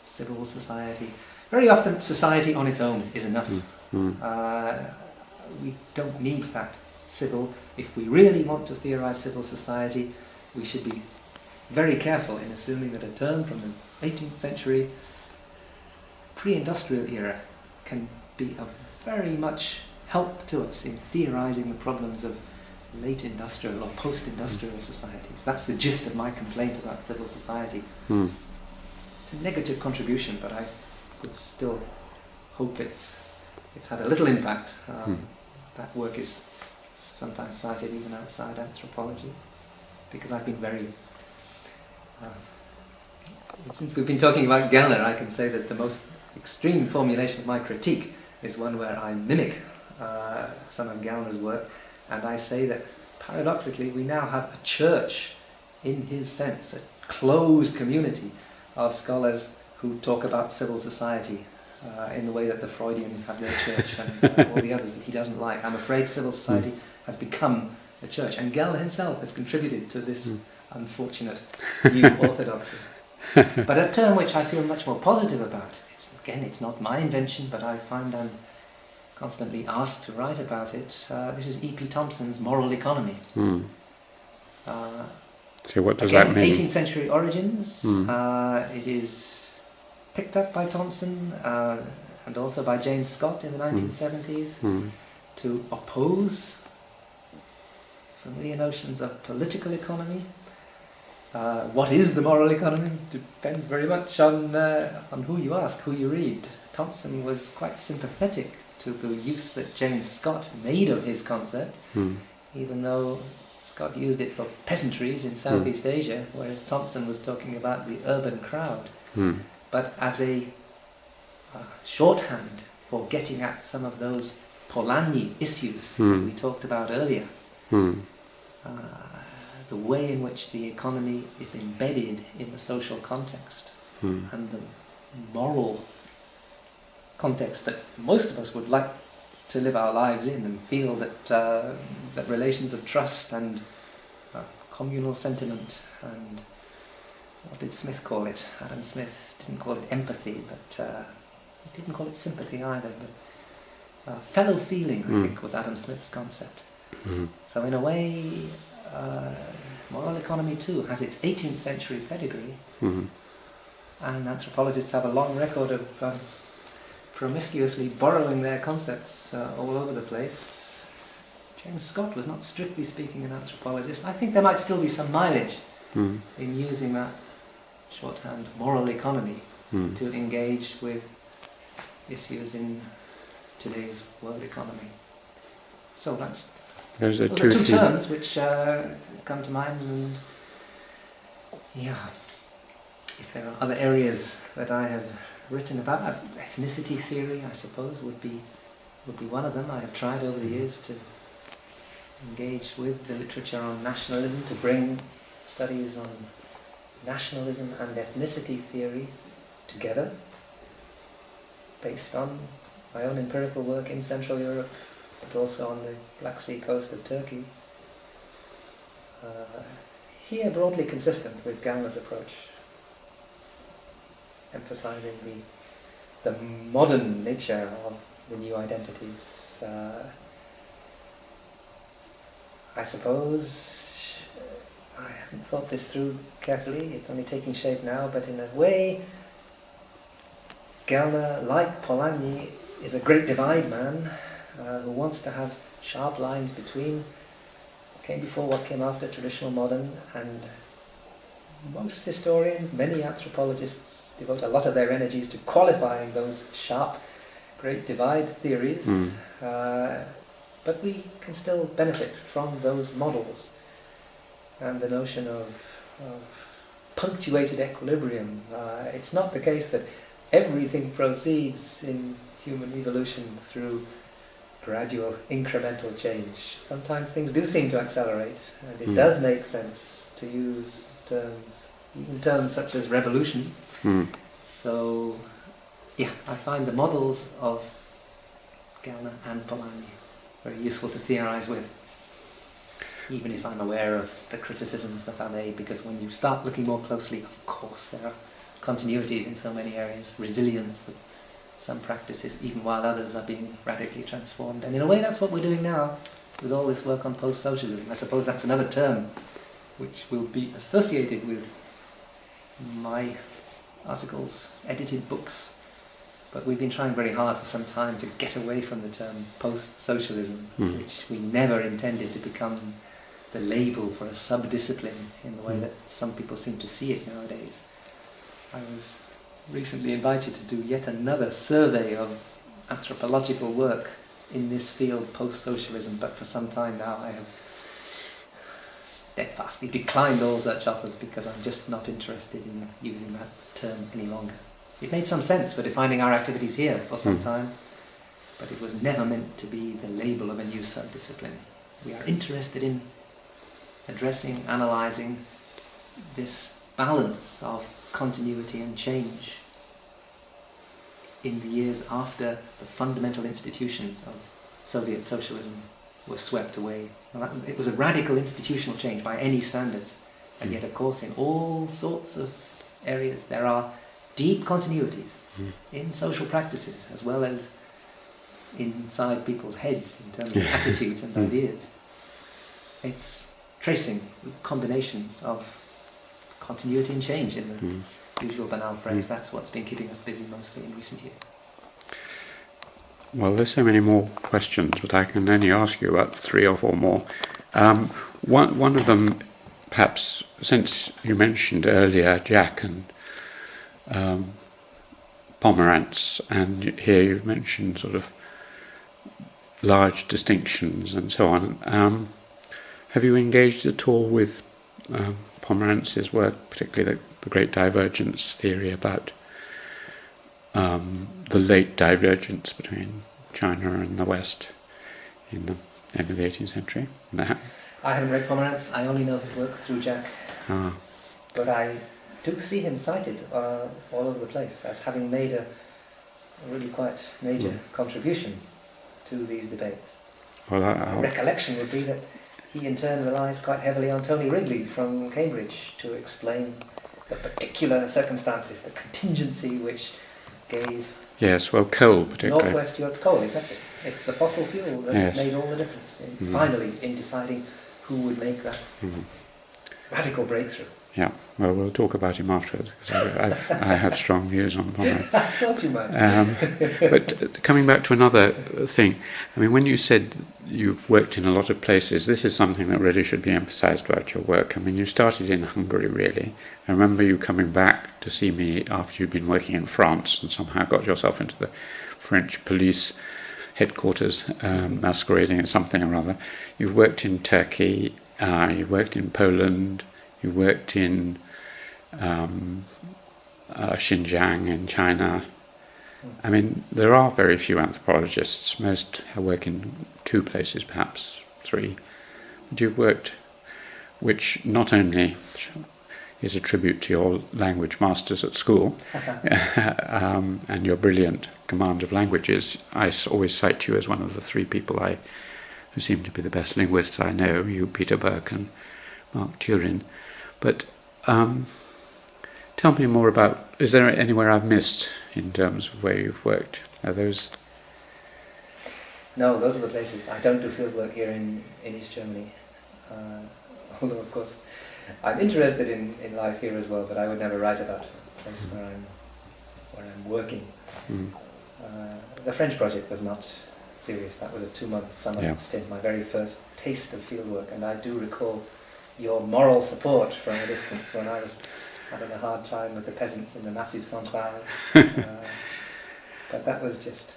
civil society. Very often society on its own is enough. We don't need that civil. If we really want to theorize civil society, we should be very careful in assuming that a term from the 18th century pre-industrial era can be of very much help to us in theorizing the problems of late industrial or post-industrial societies. That's the gist of my complaint about civil society. It's a negative contribution, but I would still hope it's had a little impact. That work is sometimes cited even outside anthropology, because I've been very... since we've been talking about Gellner, I can say that the most extreme formulation of my critique is one where I mimic some of Gellner's work, and I say that paradoxically we now have a church in his sense, a closed community of scholars who talk about civil society in the way that the Freudians have their church and all the others that he doesn't like. I'm afraid civil society has become a church, and Gellner himself has contributed to this unfortunate new orthodoxy. But a term which I feel much more positive about, it's not my invention, but I find I'm constantly asked to write about it. This is E.P. Thompson's Moral Economy. So what does that mean? 18th century origins. It is picked up by Thompson and also by James Scott in the 1970s to oppose familiar notions of political economy. What is the moral economy depends very much on who you ask, who you read. Thompson was quite sympathetic to the use that James Scott made of his concept, even though Scott used it for peasantries in Southeast Asia, whereas Thompson was talking about the urban crowd. But as a shorthand for getting at some of those Polanyi issues that we talked about earlier, the way in which the economy is embedded in the social context and the moral context that most of us would like to live our lives in, and feel that that relations of trust and communal sentiment, and what did Smith call it? Adam Smith didn't call it empathy, but he didn't call it sympathy either, but fellow feeling, I think, was Adam Smith's concept. So in a way, moral economy too has its 18th century pedigree, and anthropologists have a long record of promiscuously borrowing their concepts all over the place. James Scott was not strictly speaking an anthropologist. I think there might still be some mileage in using that shorthand moral economy to engage with issues in today's world economy. So those are two terms which come to mind, and yeah, if there are other areas that I have written about, ethnicity theory, I suppose, would be one of them. I have tried over the years to engage with the literature on nationalism, to bring studies on nationalism and ethnicity theory together, based on my own empirical work in Central Europe, but also on the Black Sea coast of Turkey. Here broadly consistent with Gallner's approach, emphasizing the modern nature of the new identities. I suppose I haven't thought this through carefully, it's only taking shape now, but in a way Gellner, like Polanyi, is a great divide man who wants to have sharp lines between what came before, what came after, traditional, modern, and most historians, many anthropologists devote a lot of their energies to qualifying those sharp great divide theories, but we can still benefit from those models and the notion of punctuated equilibrium. It's not the case that everything proceeds in human evolution through gradual incremental change. Sometimes things do seem to accelerate, and it does make sense to use terms, even terms such as revolution. So yeah, I find the models of Gellner and Polanyi very useful to theorize with, even if I'm aware of the criticisms that are made, because when you start looking more closely, of course there are continuities in so many areas, resilience of some practices, even while others are being radically transformed. And in a way that's what we're doing now with all this work on post-socialism. I suppose that's another term which will be associated with my articles, edited books, but we've been trying very hard for some time to get away from the term post-socialism, which we never intended to become the label for a sub-discipline in the way that some people seem to see it nowadays. I was recently invited to do yet another survey of anthropological work in this field, post-socialism, but for some time now I have steadfastly declined all such offers because I'm just not interested in using that term any longer. It made some sense for defining our activities here for some time, but it was never meant to be the label of a new sub-discipline. We are interested in addressing, analysing this balance of continuity and change in the years after the fundamental institutions of Soviet socialism were swept away. It was a radical institutional change by any standards, and yet of course in all sorts of areas there are deep continuities in social practices as well as inside people's heads in terms of attitudes and ideas. It's tracing combinations of continuity and change in the usual banal phrase. That's what's been keeping us busy mostly in recent years. Well, there's so many more questions, but I can only ask you about 3 or 4 more. One of them, perhaps, since you mentioned earlier Jack and Pomerantz, and here you've mentioned sort of large distinctions and so on. Have you engaged at all with Pomerantz's work, particularly the great divergence theory about the late divergence between China and the West in the end of the 18th century? I haven't read Pomerantz, I only know his work through Jack. But I do see him cited all over the place as having made a really quite major contribution to these debates. Well, My recollection would be that he in turn relies quite heavily on Tony Wrigley from Cambridge to explain the particular circumstances, the contingency which gave yes, well, coal particularly. Northwest Europe coal, exactly. It's the fossil fuel that Yes. made all the difference, finally, in deciding who would make that radical breakthrough. Yeah, well, we'll talk about him afterwards, because I have strong views on that. I thought you might. But coming back to another thing, I mean, when you said you've worked in a lot of places, this is something that really should be emphasised about your work. I mean, you started in Hungary, really. I remember you coming back to see me after you'd been working in France and somehow got yourself into the French police headquarters, masquerading as something or other. You've worked in Turkey, you worked in Poland, you worked in Xinjiang in China. I mean, there are very few anthropologists. Most work in 2 places, perhaps 3. But you've worked, which not only is a tribute to your language masters at school and your brilliant command of languages. I always cite you as one of the 3 people who seem to be the best linguists I know, you, Peter Burke and Mark Turin. But tell me more about, is there anywhere I've missed in terms of where you've worked? Are those? No, those are the places. I don't do field work here in East Germany. Although, of course, I'm interested in life here as well, but I would never write about a place where I'm working. The French project was not serious. That was a 2-month summer stint, my very first taste of field work, and I do recall your moral support from a distance when I was having a hard time with the peasants in the Massif Central. But that was just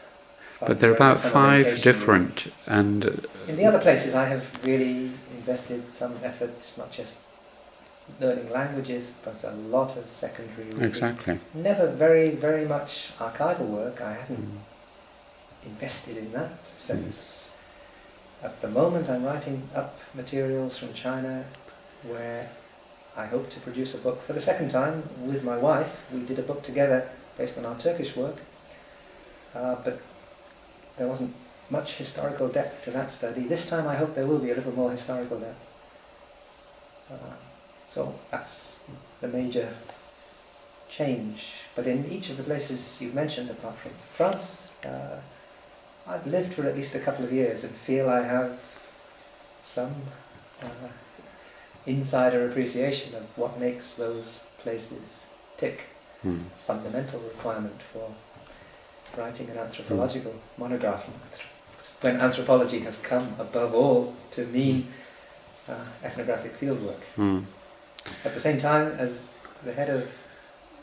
fun. But there are about 5 different, and in the other places I have really invested some effort, not just learning languages, but a lot of secondary reading. Exactly. Never very, very much archival work. I haven't invested in that sense. At the moment I'm writing up materials from China where I hope to produce a book for the second time with my wife. We did a book together based on our Turkish work, but there wasn't much historical depth to that study. This time I hope there will be a little more historical depth. So that's the major change. But in each of the places you've mentioned, apart from France, I've lived for at least a couple of years and feel I have some insider appreciation of what makes those places tick. Fundamental requirement for writing an anthropological monograph, when anthropology has come above all to mean ethnographic fieldwork. At the same time, as the head of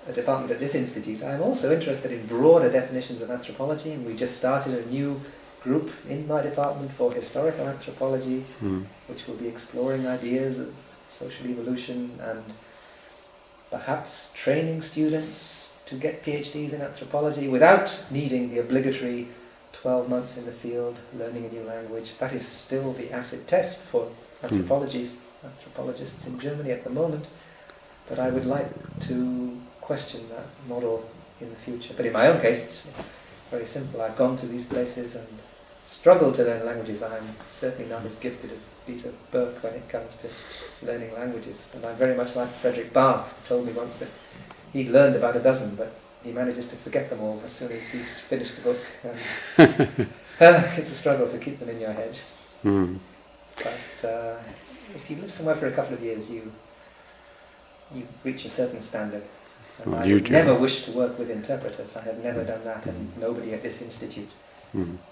a department at this institute, I'm also interested in broader definitions of anthropology, and we just started a new group in my department for historical anthropology, which will be exploring ideas of social evolution and perhaps training students to get PhDs in anthropology without needing the obligatory 12 months in the field learning a new language. That is still the acid test for anthropologists in Germany at the moment, but I would like to question that model in the future. But in my own case, it's very simple. I've gone to these places and struggled to learn languages. I'm certainly not as gifted as Peter Burke when it comes to learning languages. And I'm very much like Frederick Barth, who told me once that he'd learned about a dozen, but he manages to forget them all as soon as he's finished the book. It's a struggle to keep them in your head. But if you live somewhere for a couple of years, you reach a certain standard. And I would never wish to work with interpreters. I have never done that, and nobody at this institute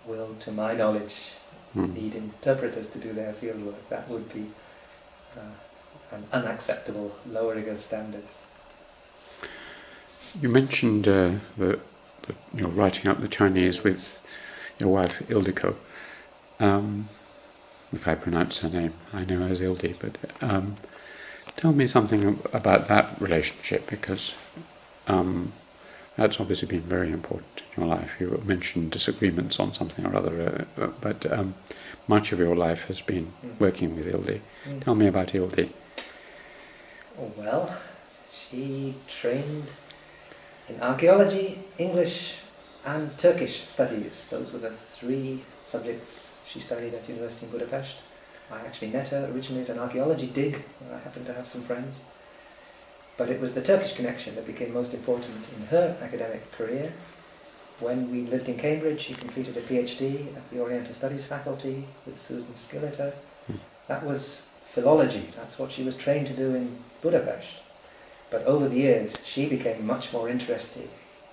will, to my knowledge, need interpreters to do their fieldwork. That would be an unacceptable lowering of standards. You mentioned that you're writing up the Chinese with your wife Ildiko. If I pronounce her name, I know her as Ildi, but tell me something about that relationship, because that's obviously been very important in your life. You mentioned disagreements on something or other, but much of your life has been working with Ildi. Tell me about Ildi. Oh, well, she trained in archaeology, English and Turkish studies. Those were the three subjects she studied at University in Budapest. I actually met her originally at an archaeology dig, where I happened to have some friends. But it was the Turkish connection that became most important in her academic career. When we lived in Cambridge, she completed a PhD at the Oriental Studies faculty with Susan Skilleter. That was philology, that's what she was trained to do in Budapest. But over the years, she became much more interested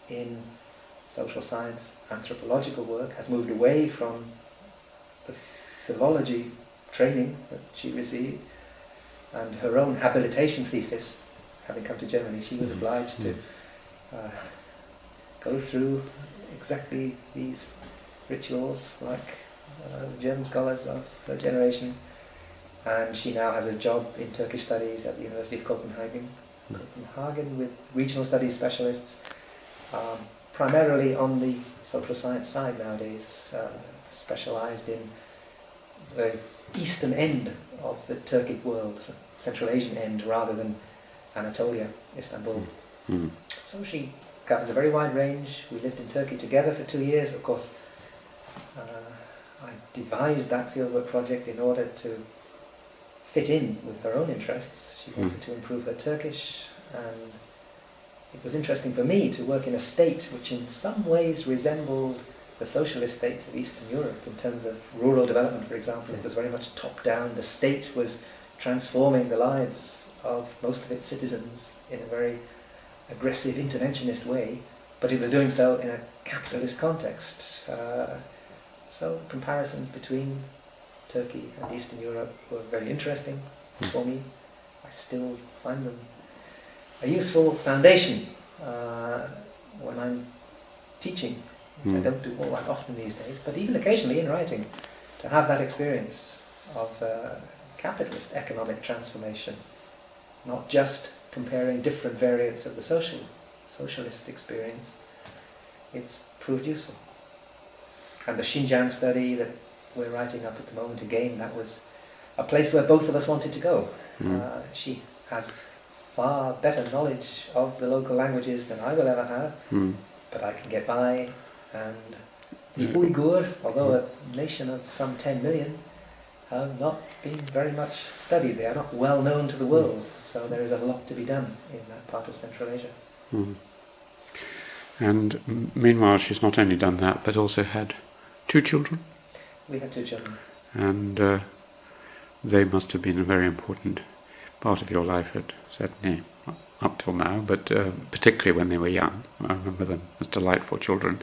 in social science, anthropological work, has moved away from the philology training that she received, and her own habilitation thesis, having come to Germany, she was obliged to go through exactly these rituals like the German scholars of her generation, and she now has a job in Turkish studies at the University of Copenhagen with regional studies specialists, primarily on the social science side nowadays, specialised in the eastern end of the Turkic world, so Central Asian end rather than Anatolia, Istanbul. So she covers a very wide range. We lived in Turkey together for 2 years. Of course, I devised that fieldwork project in order to fit in with her own interests. She wanted to improve her Turkish, and it was interesting for me to work in a state which in some ways resembled the socialist states of Eastern Europe in terms of rural development, for example. It was very much top-down. The state was transforming the lives of most of its citizens in a very aggressive interventionist way, but it was doing so in a capitalist context. So comparisons between Turkey and Eastern Europe were very interesting for me. I still find them a useful foundation when I'm teaching, which I don't do all that often these days, but even occasionally in writing, to have that experience of capitalist economic transformation, not just comparing different variants of the socialist experience. It's proved useful. And the Xinjiang study that we're writing up at the moment, again, that was a place where both of us wanted to go. She has far better knowledge of the local languages than I will ever have, but I can get by. And the Uyghur, although a nation of some 10 million, have not been very much studied. They are not well known to the world, so there is a lot to be done in that part of Central Asia. And meanwhile, she's not only done that, but also had 2 children. We had 2 children. And they must have been a very important part of your life, certainly up till now, but particularly when they were young. I remember them as delightful children.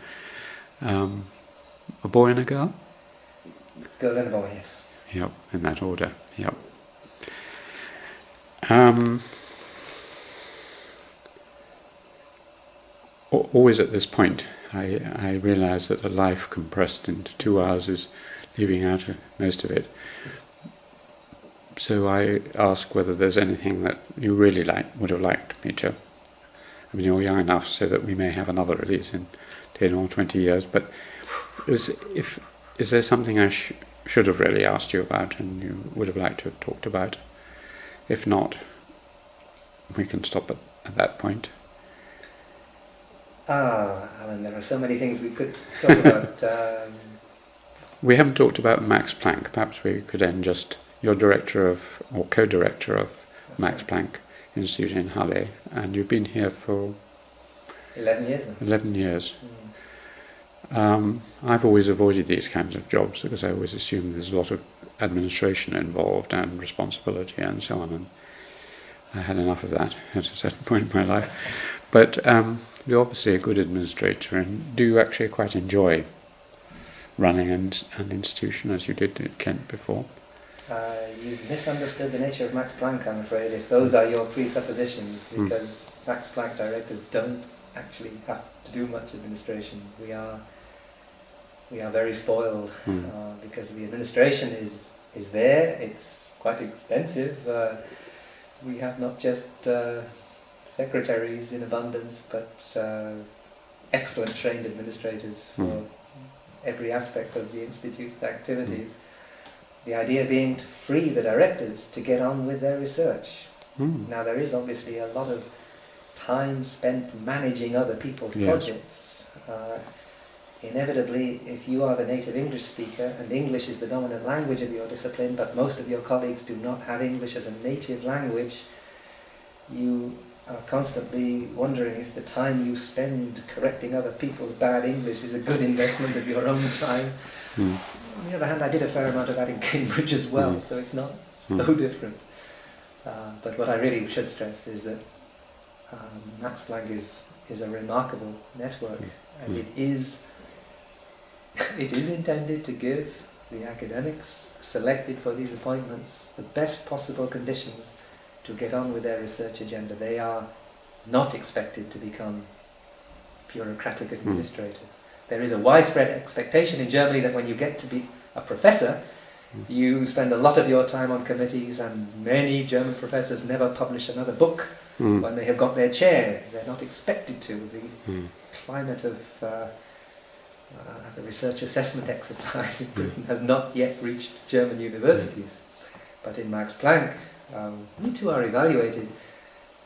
A boy and a girl? Girl and a boy, yes. Yep, in that order, yep. Always at this point, I realise that a life compressed into 2 hours is leaving out most of it. So I ask whether there's anything that you really would have liked me to. I mean, you're young enough so that we may have another release in 10 or 20 years, but is there something I should have really asked you about and you would have liked to have talked about? If not, we can stop at that point. Alan, there are so many things we could talk about. We haven't talked about Max Planck. Perhaps we could end just, you're director of, or co-director of Max Planck Institute in Halle, and you've been here for 11 years now. 11 years. I've always avoided these kinds of jobs because I always assume there's a lot of administration involved and responsibility and so on, and I had enough of that at a certain point in my life. But you're obviously a good administrator, and do you actually quite enjoy running an institution as you did at Kent before? You misunderstood the nature of Max Planck, I'm afraid, if those are your presuppositions, because Max Planck directors don't actually have to do much administration. We are very spoiled because the administration is there. It's quite extensive. We have not just secretaries in abundance, but excellent trained administrators for every aspect of the Institute's activities. The idea being to free the directors to get on with their research. Now, there is obviously a lot of time spent managing other people's projects, inevitably, if you are the native English speaker and English is the dominant language of your discipline, but most of your colleagues do not have English as a native language, you are constantly wondering if the time you spend correcting other people's bad English is a good investment of your own time. On the other hand, I did a fair amount of that in Cambridge as well, so it's not so different. But what I really should stress is that Max Planck is a remarkable network, and it is intended to give the academics selected for these appointments the best possible conditions to get on with their research agenda. They are not expected to become bureaucratic administrators. There is a widespread expectation in Germany that when you get to be a professor, you spend a lot of your time on committees, and many German professors never publish another book when they have got their chair. They're not expected to. The climate of the research assessment exercise in Britain has not yet reached German universities. But in Max Planck, we too are evaluated,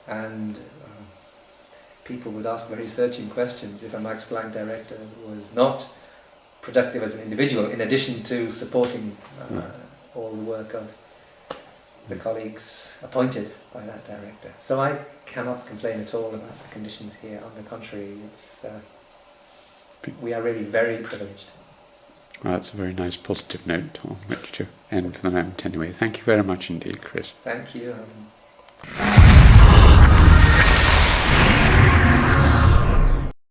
and people would ask very searching questions if a Max Planck director was not productive as an individual, in addition to supporting all the work of the colleagues appointed by that director. So I cannot complain at all about the conditions here. On the contrary, we are really very privileged. Well, that's a very nice positive note on which to end for the moment anyway. Thank you very much indeed, Chris. Thank you.